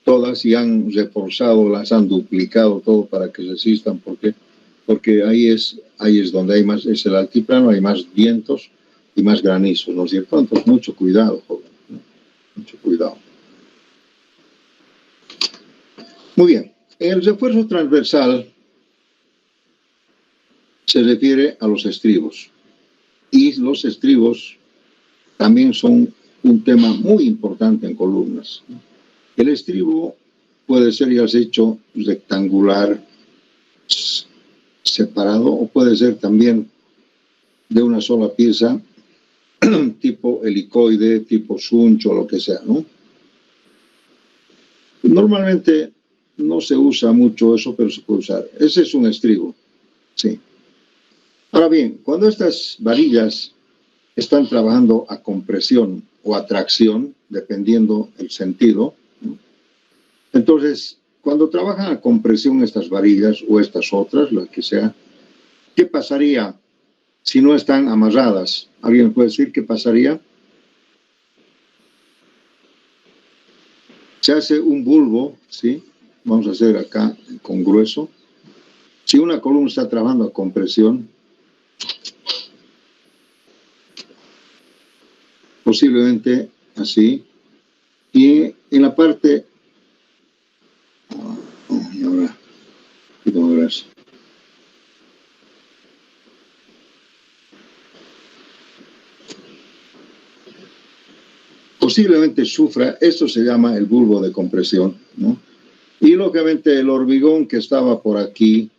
todas y han reforzado, las han duplicado todo para que resistan, porque ahí es donde hay más, es el altiplano, hay más vientos y más granizo, ¿no es cierto? Entonces, mucho cuidado, joven, ¿no? Mucho cuidado. Muy bien, el refuerzo transversal se refiere a los estribos, y los estribos también son un tema muy importante en columnas. El estribo puede ser ya hecho rectangular, separado, o puede ser también de una sola pieza, tipo helicoide, tipo suncho, lo que sea, ¿no? Normalmente no se usa mucho eso, pero se puede usar. Ese es un estribo, sí. Ahora bien, cuando estas varillas están trabajando a compresión o a tracción, dependiendo el sentido, ¿no? Entonces, cuando trabajan a compresión estas varillas o estas otras, las que sea, ¿qué pasaría si no están amarradas? ¿Alguien puede decir qué pasaría? Se hace un bulbo, ¿sí? Vamos a hacer acá con grueso. Si una columna está trabajando a compresión, posiblemente así, y en la parte, y ahora, gracias. Posiblemente sufra, esto se llama el bulbo de compresión, ¿no? Y lógicamente el hormigón que estaba por aquí,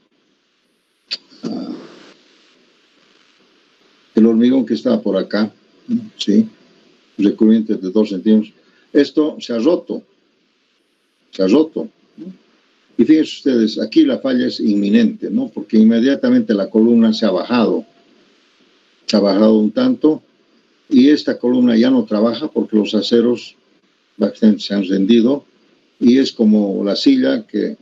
el hormigón que estaba por acá, ¿sí? Recubrimiento de 2 centímetros, esto se ha roto, ¿no? Y fíjense ustedes, aquí la falla es inminente, ¿no? Porque inmediatamente la columna se ha bajado un tanto, y esta columna ya no trabaja porque los aceros se han rendido, y es como la silla que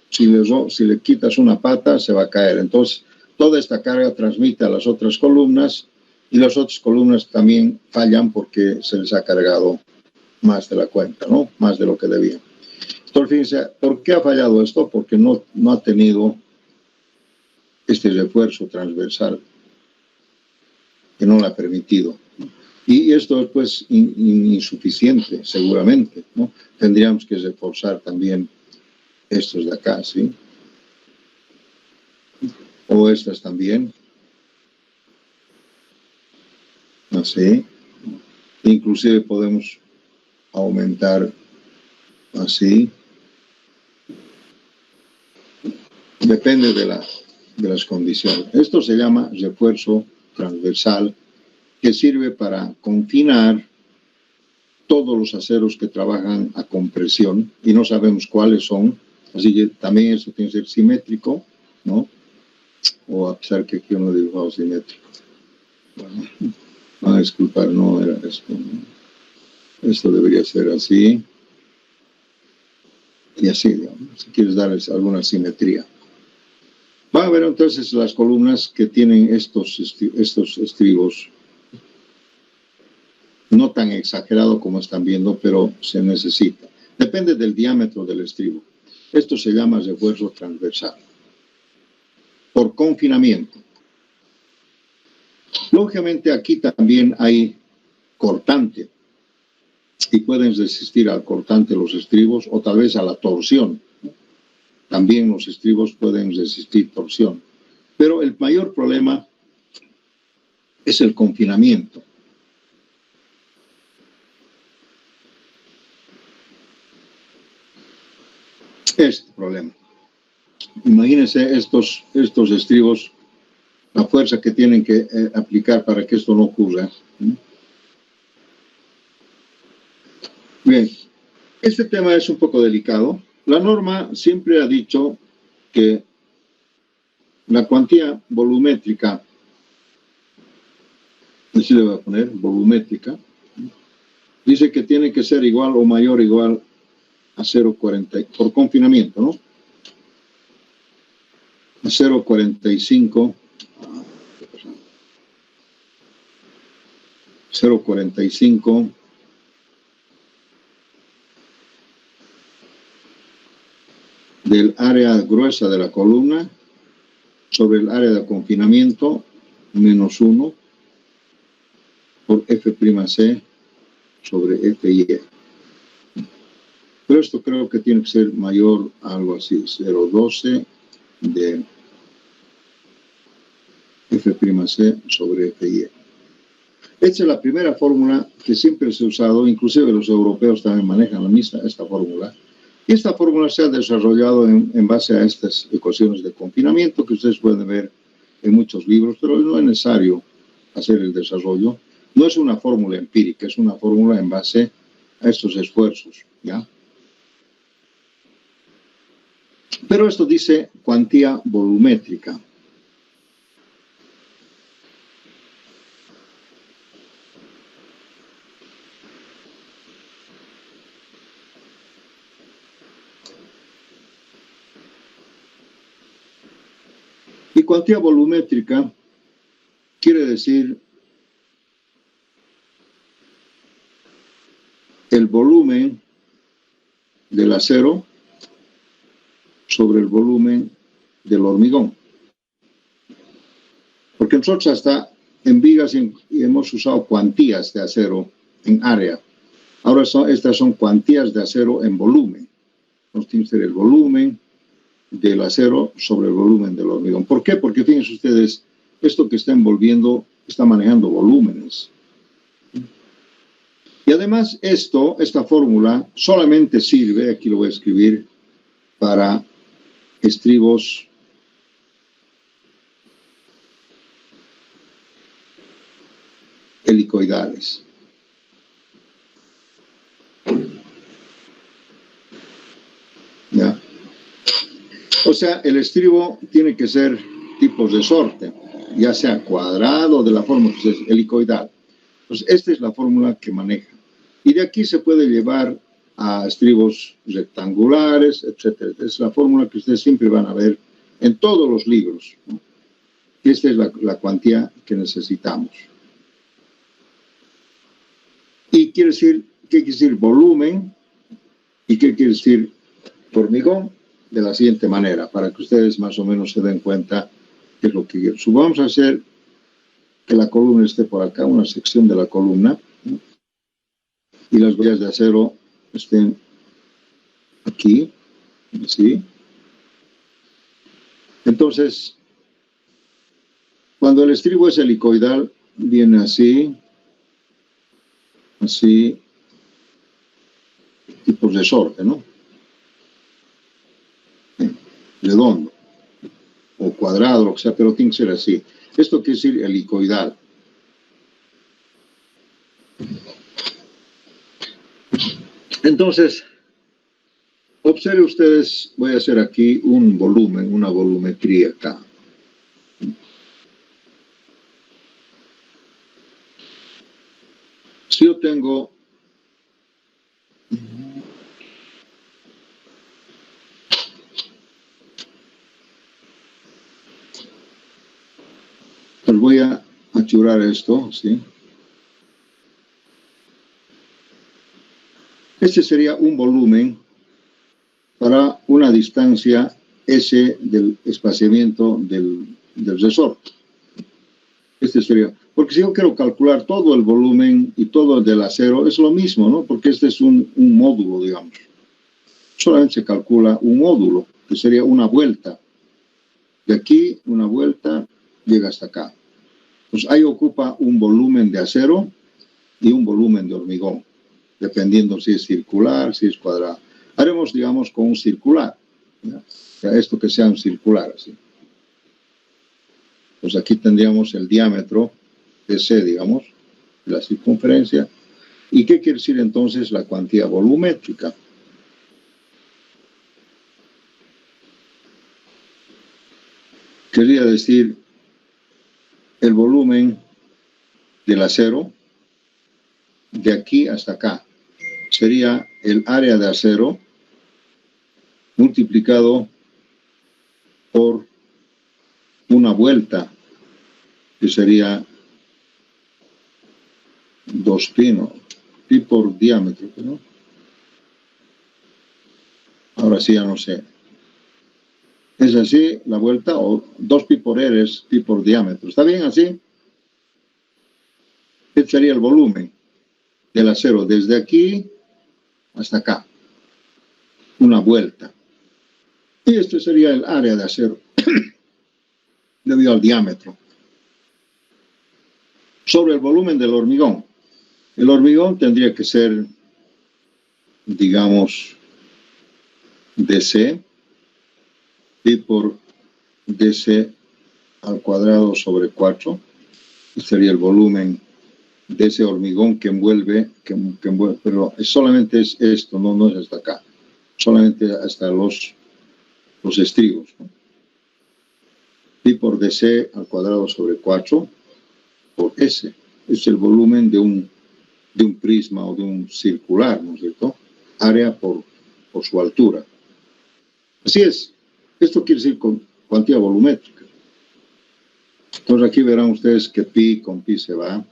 si le quitas una pata se va a caer. Entonces, toda esta carga transmite a las otras columnas, y las otras columnas también fallan porque se les ha cargado más de la cuenta, ¿no? Más de lo que debían. Entonces, fíjense, ¿por qué ha fallado esto? Porque no ha tenido este refuerzo transversal, que no le ha permitido. Y esto es pues insuficiente, seguramente, ¿no? Tendríamos que reforzar también estos de acá, ¿sí? O estas también. Así. Inclusive podemos aumentar así. Depende de las condiciones. Esto se llama refuerzo transversal, que sirve para confinar todos los aceros que trabajan a compresión, y no sabemos cuáles son, así que también eso tiene que ser simétrico, ¿no? O a pesar que aquí uno dibujado simétrico. Bueno, van a disculpar, no era esto, ¿no? Esto debería ser así, y así, digamos, si quieres darles alguna simetría. Va a ver entonces las columnas que tienen estos estribos, no tan exagerado como están viendo, pero se necesita. Depende del diámetro del estribo. Esto se llama refuerzo transversal, por confinamiento. Lógicamente aquí también hay cortante, y pueden resistir al cortante los estribos, o tal vez a la torsión. También los estribos pueden resistir torsión. Pero el mayor problema es el confinamiento. Este problema. Imagínense estos estribos, la fuerza que tienen que aplicar para que esto no ocurra. Bien, este tema es un poco delicado. La norma siempre ha dicho que La cuantía volumétrica, así le voy a poner, volumétrica, dice que tiene que ser igual o mayor o igual a 0,40 por confinamiento, ¿no? A 0,45 del área gruesa de la columna sobre el área de confinamiento menos 1 por F'C sobre Fy. Pero esto creo que tiene que ser mayor a algo así, 0,12 de F'C sobre Fy. Esta es la primera fórmula que siempre se ha usado, inclusive los europeos también manejan esta fórmula. Y esta fórmula se ha desarrollado en base a estas ecuaciones de confinamiento que ustedes pueden ver en muchos libros, pero no es necesario hacer el desarrollo. No es una fórmula empírica, es una fórmula en base a estos esfuerzos, ¿ya? Pero esto dice cuantía volumétrica. Y cuantía volumétrica quiere decir el volumen del acero sobre el volumen del hormigón. Porque nosotros hasta en vigas y hemos usado cuantías de acero en área. Ahora estas son cuantías de acero en volumen. Nos tiene que ser el volumen del acero sobre el volumen del hormigón. ¿Por qué? Porque fíjense ustedes, esto que está envolviendo está manejando volúmenes. Y además esta fórmula solamente sirve, aquí lo voy a escribir, para estribos helicoidales. ¿Ya? O sea, el estribo tiene que ser tipos de sorte, ya sea cuadrado, de la forma que es helicoidal. Pues esta es la fórmula que maneja. Y de aquí se puede llevar a estribos rectangulares, etc. Es la fórmula que ustedes siempre van a ver en todos los libros, ¿no? Y esta es la cuantía que necesitamos. Y quiere decir, ¿qué quiere decir volumen? ¿Y qué quiere decir hormigón? De la siguiente manera, para que ustedes más o menos se den cuenta qué es lo que quiero. Vamos a hacer que la columna esté por acá, una sección de la columna, ¿no? Y las vías de acero estén aquí, así. Entonces, cuando el estribo es helicoidal, viene así, así, tipos de sorte, ¿no? Redondo o cuadrado, lo que sea, pero tiene que ser así. Esto quiere decir helicoidal. Entonces, observen ustedes, voy a hacer aquí un volumen, una volumetría acá. Si yo tengo pues voy a achurar esto, ¿sí? Este sería un volumen para una distancia S del espaciamiento del resorte. Este sería, porque si yo quiero calcular todo el volumen y todo el del acero, es lo mismo, ¿no? Porque este es un módulo, digamos. Solamente se calcula un módulo, que sería una vuelta. De aquí, una vuelta, llega hasta acá. Pues ahí ocupa un volumen de acero y un volumen de hormigón, dependiendo si es circular, si es cuadrado. Haremos, digamos, con un circular, ¿ya? O sea, esto que sea un circular, así. Pues aquí tendríamos el diámetro de C, digamos, la circunferencia. ¿Y qué quiere decir entonces la cuantía volumétrica? quería decir el volumen del acero de aquí hasta acá. Sería el área de acero multiplicado por una vuelta, que sería 2pi, ¿no? Pi por diámetro, ¿no? Ahora sí ya no sé. ¿Es así la vuelta o 2pi por r es pi por diámetro? ¿Está bien así? Este sería el volumen del acero desde aquí hasta acá. Una vuelta. Y este sería el área de acero debido al diámetro. Sobre el volumen del hormigón. El hormigón tendría que ser, digamos, DC, pi por DC al cuadrado sobre 4. Este sería el volumen de ese hormigón que envuelve, pero solamente es esto, no es hasta acá. Solamente hasta los estribos, ¿no? Pi por DC al cuadrado sobre 4 por S. Es el volumen de un prisma o de un circular, ¿no es cierto? Área por su altura. Así es. Esto quiere decir cuantía volumétrica. Entonces aquí verán ustedes que pi con pi se va.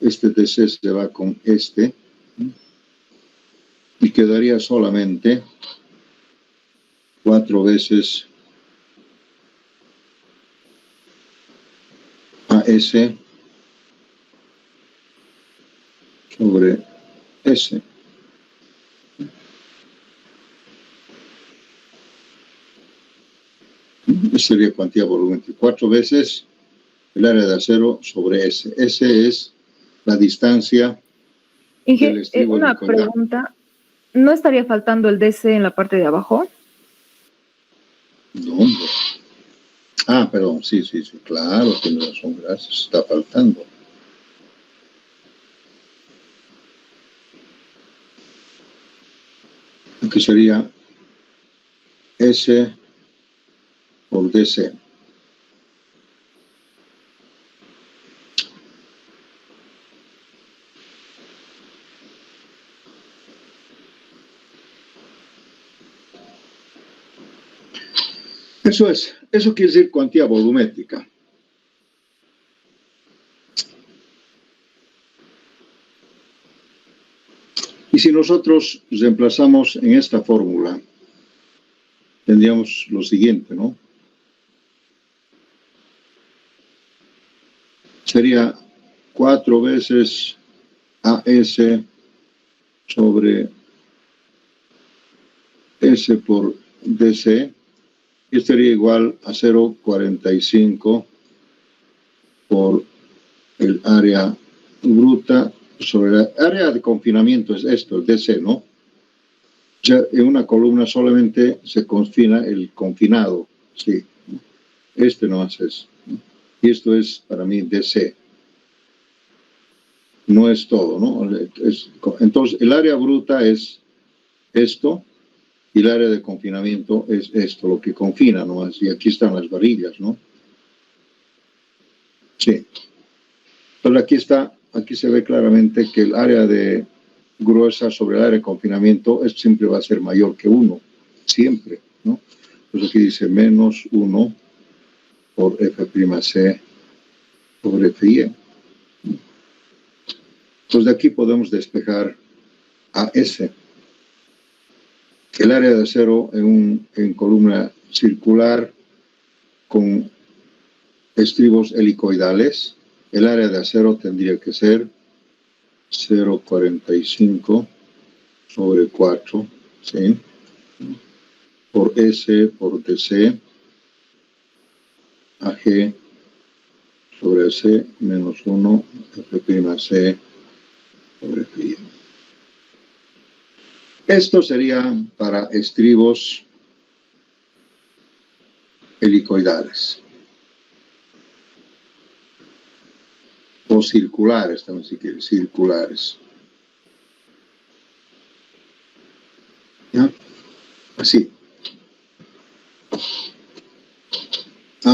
Este DC se va con este. Y quedaría solamente 4 veces AS sobre S. Esa sería cuantía volumétrica. 4 veces el área de acero sobre S. S es la distancia del estribo Una helicoidal. pregunta. ¿No estaría faltando el DC en la parte de abajo? No, hombre. Ah, perdón, sí, claro, tiene razón, gracias, está faltando. Aquí sería S por DC. Eso quiere decir cuantía volumétrica. Y si nosotros reemplazamos en esta fórmula, tendríamos lo siguiente, ¿no? Sería 4 veces AS sobre S por DC, y sería igual a 0,45 por el área bruta sobre la área de confinamiento, es esto, el DC, ¿no? O sea, en una columna solamente se confina el confinado, sí. Este no hace eso. Y esto es para mí DC. No es todo, ¿no? Entonces, el área bruta es esto y el área de confinamiento es esto, lo que confina, ¿no? Y aquí están las varillas, ¿no? Sí. Entonces aquí se ve claramente que el área de gruesa sobre el área de confinamiento siempre va a ser mayor que 1, siempre, ¿no? Entonces aquí dice menos 1 por F'C sobre Fy. Entonces de aquí podemos despejar a S. El área de acero en columna circular con estribos helicoidales, el área de acero tendría que ser 0,45 sobre 4, ¿sí? Por S por DC, AG sobre C menos 1, F'C sobre Φ. Esto sería para estribos helicoidales. O circulares, también si quieren, circulares. ¿Ya? Así.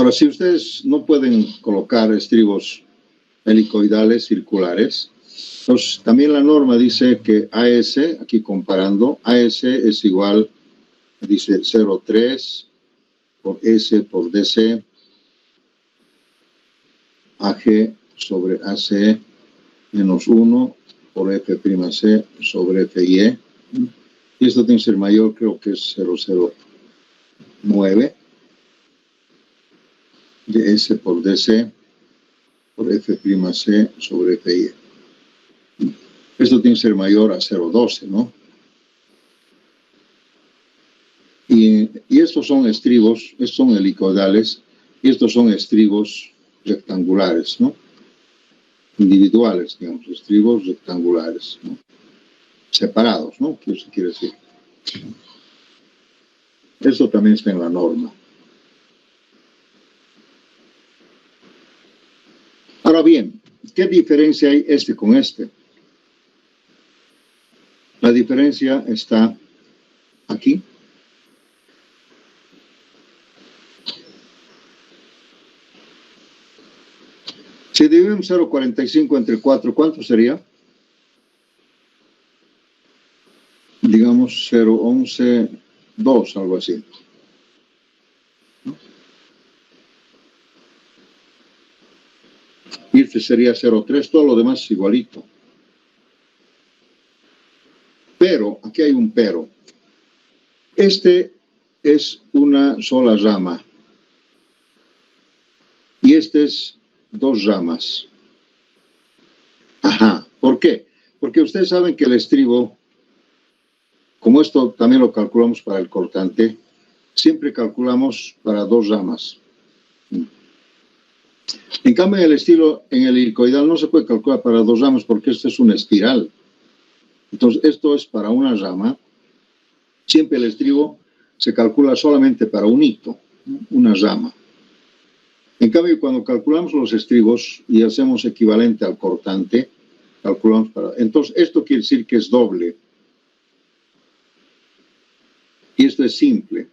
Ahora, si ustedes no pueden colocar estribos helicoidales circulares, entonces también la norma dice que AS, aquí comparando, AS es igual, dice 0,3 por S por DC, AG sobre AC menos 1 por F'C sobre FY. Y esto tiene que ser mayor, creo que es 0,09 de S por DC por F'C sobre FY. Esto tiene que ser mayor a 0,12, ¿no? Y estos son estribos, estos son helicoidales, y estos son estribos rectangulares, ¿no? Individuales, digamos, estribos rectangulares, ¿no? Separados, ¿no? ¿Qué se quiere decir? Esto también está en la norma. Ahora bien, ¿qué diferencia hay este con este? La diferencia está aquí. Si dividimos 0,45 entre 4, ¿cuánto sería? Digamos 0,11,2, algo así. ¿No? Y este sería 0,3, todo lo demás es igualito. Pero, aquí hay un pero. Este es una sola rama. Y este es 2 ramas. Ajá. ¿Por qué? Porque ustedes saben que el estribo, como esto también lo calculamos para el cortante, siempre calculamos para 2 ramas. En cambio, en el helicoidal no se puede calcular para 2 ramas porque esto es una espiral. Entonces, esto es para una rama. Siempre el estribo se calcula solamente para un hito, una rama. En cambio, cuando calculamos los estribos y hacemos equivalente al cortante, calculamos para... Entonces, esto quiere decir que es doble. Y esto es simple.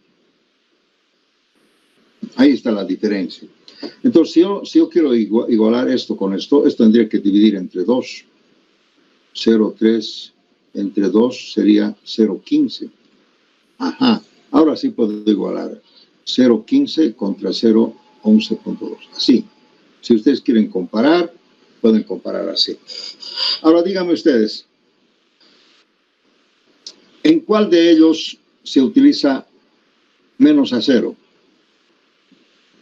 Ahí está la diferencia. Entonces, si yo quiero igualar esto con esto tendría que dividir entre 2. 0,3 entre 2 sería 0,15. Ajá. Ahora sí puedo igualar 0,15 contra 0,11,2. Así. Si ustedes quieren comparar, pueden comparar así. Ahora díganme ustedes, ¿en cuál de ellos se utiliza menos acero?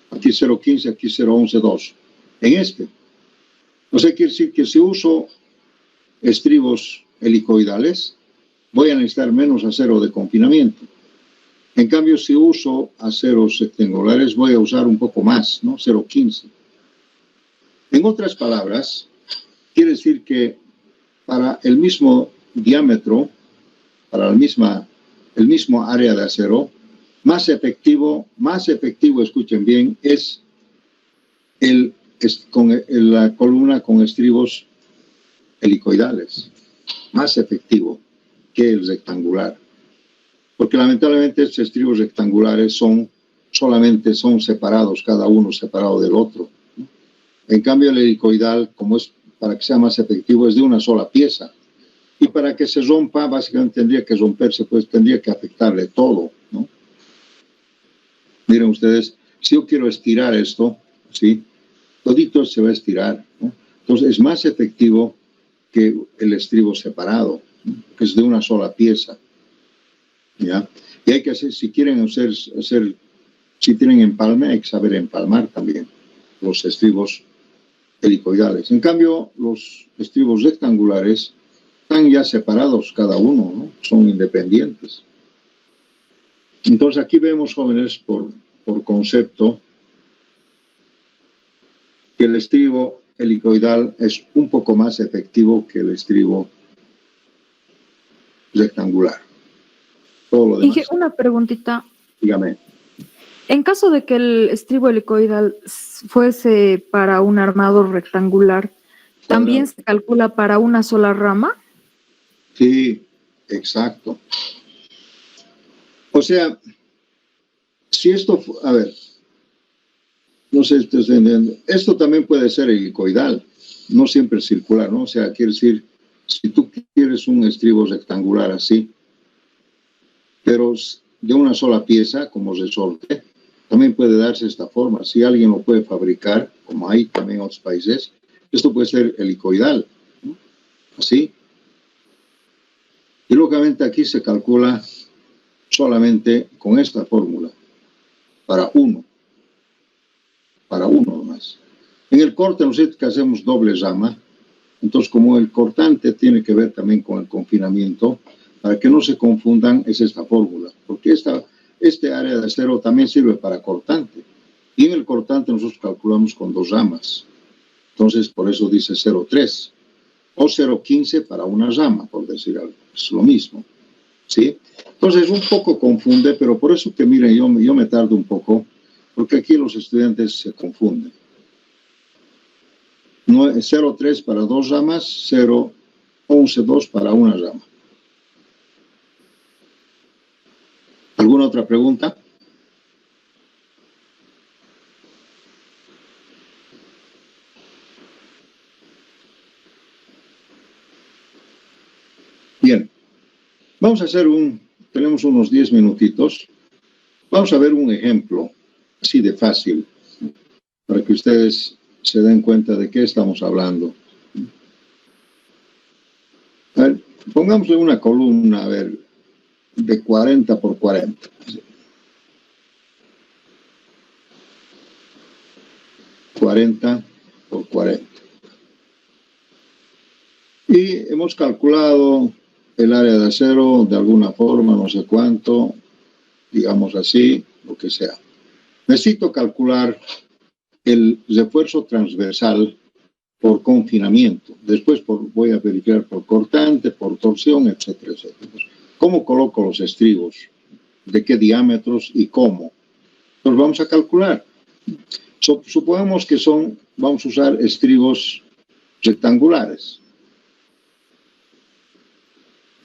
Aquí 0,15, aquí 0,11,2. En este. O sea, quiere decir que si uso estribos helicoidales, voy a necesitar menos acero de confinamiento. En cambio, si uso aceros rectangulares, voy a usar un poco más, ¿no? 0,15. En otras palabras, quiere decir que para el mismo diámetro, para el mismo área de acero, más efectivo, escuchen bien, es la columna con estribos helicoidales. Más efectivo que el rectangular. Porque lamentablemente estos estribos rectangulares solamente son separados, cada uno separado del otro, ¿no? En cambio, el helicoidal, como es para que sea más efectivo, es de una sola pieza. Y para que se rompa, básicamente tendría que romperse, pues tendría que afectarle todo, ¿no? Miren ustedes, si yo quiero estirar esto, ¿sí? Todito se va a estirar, ¿no? Entonces es más efectivo que el estribo separado, ¿no? Que es de una sola pieza, ¿ya? Y hay que hacer, si quieren si tienen empalme, hay que saber empalmar también los estribos helicoidales. En cambio, los estribos rectangulares están ya separados cada uno, ¿no? Son independientes. Entonces aquí vemos, jóvenes, por concepto, que el estribo helicoidal es un poco más efectivo que el estribo rectangular. Todo lo demás. Dije una preguntita. Dígame. En caso de que el estribo helicoidal fuese para un armado rectangular, ¿también se calcula para una sola rama? Sí, exacto. O sea, si esto, a ver, no sé si estoy entendiendo. Esto también puede ser helicoidal, no siempre circular, ¿no? O sea, quiere decir, si tú quieres un estribo rectangular así, pero de una sola pieza, como resorte, también puede darse esta forma. Si alguien lo puede fabricar, como hay también en otros países, esto puede ser helicoidal, ¿no? Así. Y lógicamente aquí se calcula solamente con esta fórmula, para uno nomás. En el corte nosotros que hacemos doble rama, entonces como el cortante tiene que ver también con el confinamiento, para que no se confundan es esta fórmula, porque este área de acero también sirve para cortante, y en el cortante nosotros calculamos con dos ramas, entonces por eso dice 0,3 o 0,15 para una rama, por decir algo, es lo mismo, ¿sí? Entonces un poco confunde, pero por eso que miren, yo me tardo un poco, porque aquí los estudiantes se confunden. No, 0,3 para dos ramas, 0,11,2 para una rama. ¿Alguna otra pregunta? Bien, vamos a hacer tenemos unos 10 minutitos. Vamos a ver un ejemplo, así de fácil, para que ustedes se den cuenta de qué estamos hablando. A ver, pongámosle una columna, a ver, de 40 por 40. 40 por 40. Y hemos calculado el área de acero de alguna forma, no sé cuánto, digamos así, lo que sea. Necesito calcular el refuerzo transversal por confinamiento. Después voy a verificar por cortante, por torsión, etcétera, etcétera. ¿Cómo coloco los estribos? ¿De qué diámetros y cómo? Pues vamos a calcular. Supongamos que vamos a usar estribos rectangulares.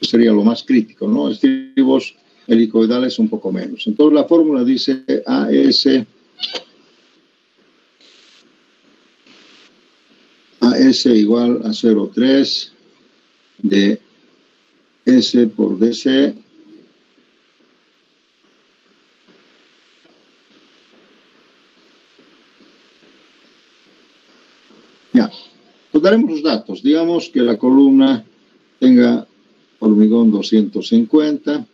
Sería lo más crítico, ¿no? Estribos helicoidales un poco menos. Entonces la fórmula dice AS igual a 0,3 de S por DC ya, pues daremos los datos. Digamos que la columna tenga hormigón 250,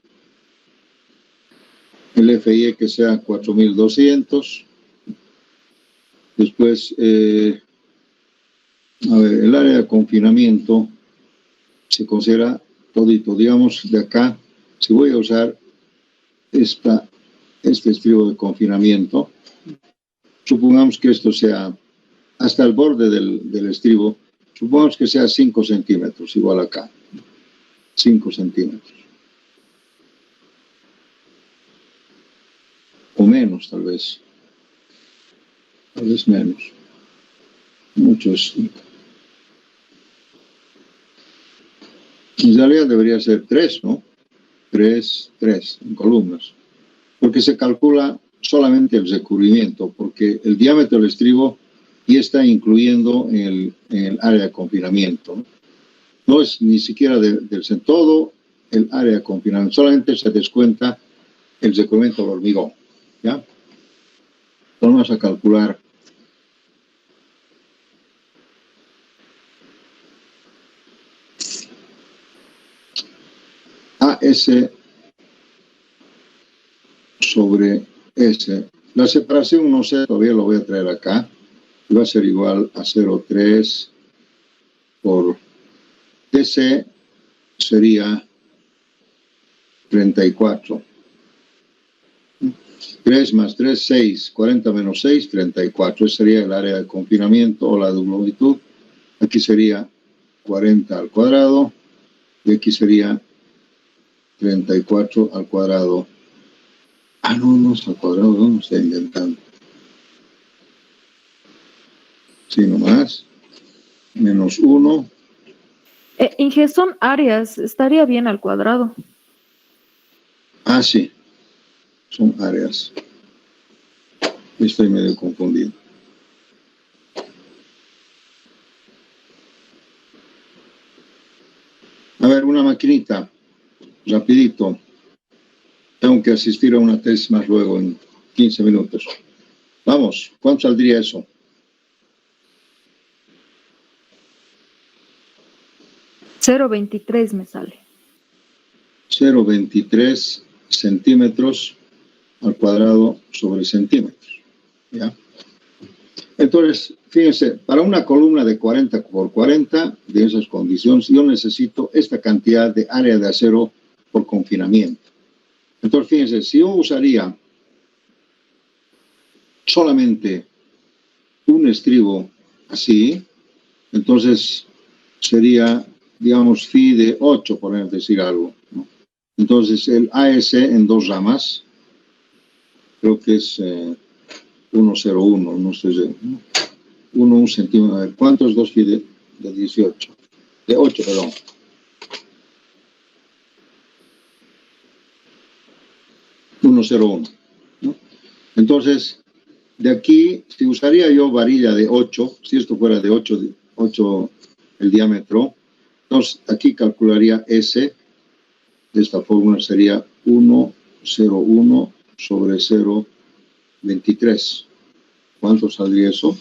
el FIE que sea 4200, después a ver, el área de confinamiento se considera todito, digamos de acá, si voy a usar este estribo de confinamiento, supongamos que esto sea hasta el borde del estribo, supongamos que sea 5 centímetros, igual acá, 5 centímetros. O menos, tal vez menos. Mucho es 5. En realidad debería ser 3, ¿no? 3 en columnas. Porque se calcula solamente el recubrimiento, porque el diámetro del estribo ya está incluyendo en el área de confinamiento, ¿no? No es ni siquiera del todo el área de confinamiento, solamente se descuenta el recubrimiento del hormigón, ¿ya? Vamos a calcular AS sobre S. La separación no sé, todavía lo voy a traer acá. Va a ser igual a 0,3 por DC, sería 34. 3 más 3, 6. 40 menos 6, 34. Ese sería el área de confinamiento o la de longitud. Aquí sería 40 al cuadrado y aquí sería 34 al cuadrado. No es al cuadrado, no estoy inventando. Sí, nomás. Menos 1. Inge, son áreas, estaría bien al cuadrado. Sí. Son áreas. Estoy medio confundido. A ver, una maquinita, rapidito. Tengo que asistir a una tesis más luego en 15 minutos. Vamos, ¿cuánto saldría eso? $0.23 me sale. 0,23 centímetros al cuadrado sobre centímetros. ¿Ya? Entonces, fíjense, para una columna de 40 por 40, de esas condiciones, yo necesito esta cantidad de área de acero por confinamiento. Entonces, fíjense, si yo usaría solamente un estribo así, entonces sería, digamos, phi de 8, por decir algo, ¿no? Entonces, el AS en dos ramas, creo que es 1,01, no sé, 1 centímetro. A ver, ¿cuánto es 2 phi de 18? De 8, perdón. ¿No? Entonces, de aquí, si usaría yo varilla de 8, si esto fuera de 8 el diámetro, entonces aquí calcularía S, de esta fórmula sería 1,01 sobre 0,23. ¿Cuánto saldría eso?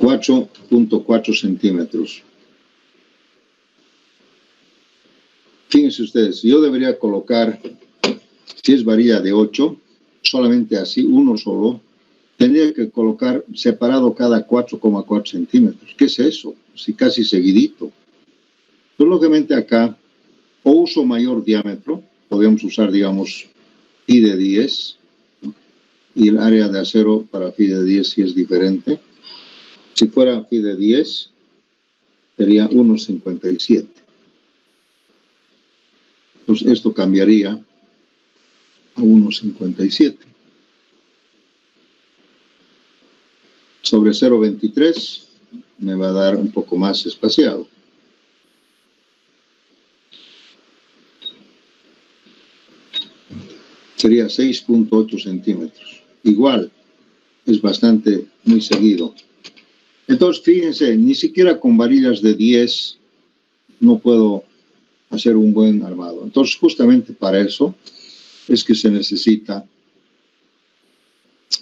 .4 centímetros. Fíjense ustedes, yo debería colocar, si es varilla de 8, solamente así, uno solo, tendría que colocar separado cada 4,4 centímetros. ¿Qué es eso? Si casi seguidito. Pues lógicamente acá, o uso mayor diámetro, podemos usar, digamos, phi de 10, y el área de acero para phi de 10 sí es diferente. Si fuera phi de 10, sería 1,57. Entonces esto cambiaría a 1,57. Sobre 0,23 me va a dar un poco más espaciado. Sería 6,8 centímetros. Igual, es bastante, muy seguido. Entonces, fíjense, ni siquiera con varillas de 10 no puedo hacer un buen armado. Entonces, justamente para eso es que se necesita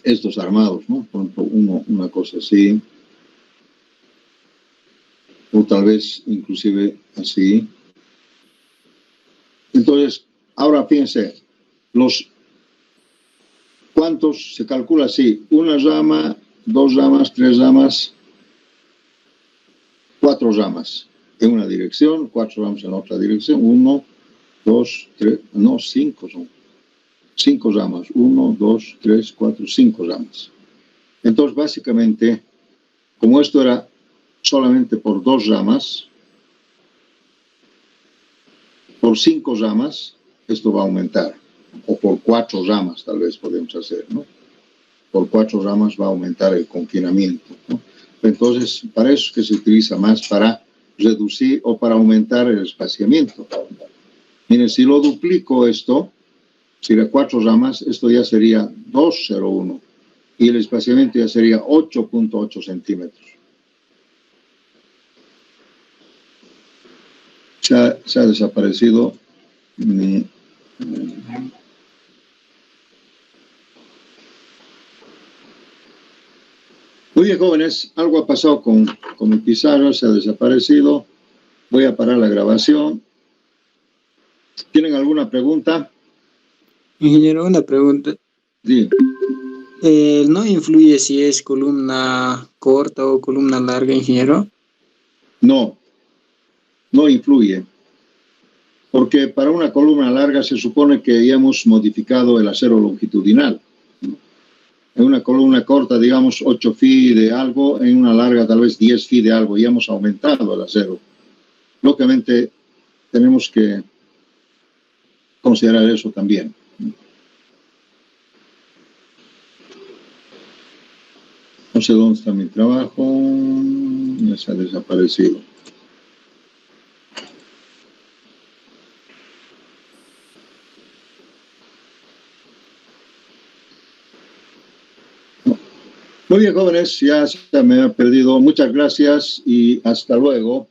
estos armados, ¿no? Por ejemplo, una cosa así, o tal vez inclusive así. Entonces, ahora fíjense, ¿cuántos se calcula así? Una rama, 2 ramas, 3 ramas, 4 ramas en una dirección, 4 ramas en otra dirección, 1, 2, 3, no, 5 son. 5 ramas, 1, 2, 3, 4, 5 ramas. Entonces, básicamente, como esto era solamente por 2 ramas, por 5 ramas, esto va a aumentar. O por 4 ramas, tal vez podemos hacer, ¿no? Por 4 ramas va a aumentar el confinamiento, ¿no? Entonces, para eso es que se utiliza más para reducir o para aumentar el espaciamiento. Miren, si lo duplico esto, si de 4 ramas, esto ya sería 2,01 y el espaciamiento ya sería 8,8 centímetros. Se ha desaparecido mi... Muy bien, jóvenes, algo ha pasado con mi pizarra, se ha desaparecido. Voy a parar la grabación. ¿Tienen alguna pregunta? Ingeniero, una pregunta. Sí. ¿No influye si es columna corta o columna larga, ingeniero? No, no influye. Porque para una columna larga se supone que ya hemos modificado el acero longitudinal. En una columna corta, digamos, 8 phi de algo, en una larga tal vez 10 phi de algo, ya hemos aumentado el acero. Lógicamente, tenemos que considerar eso también. No sé dónde está mi trabajo, ya se ha desaparecido. Muy bien, jóvenes, ya se me ha perdido. Muchas gracias y hasta luego.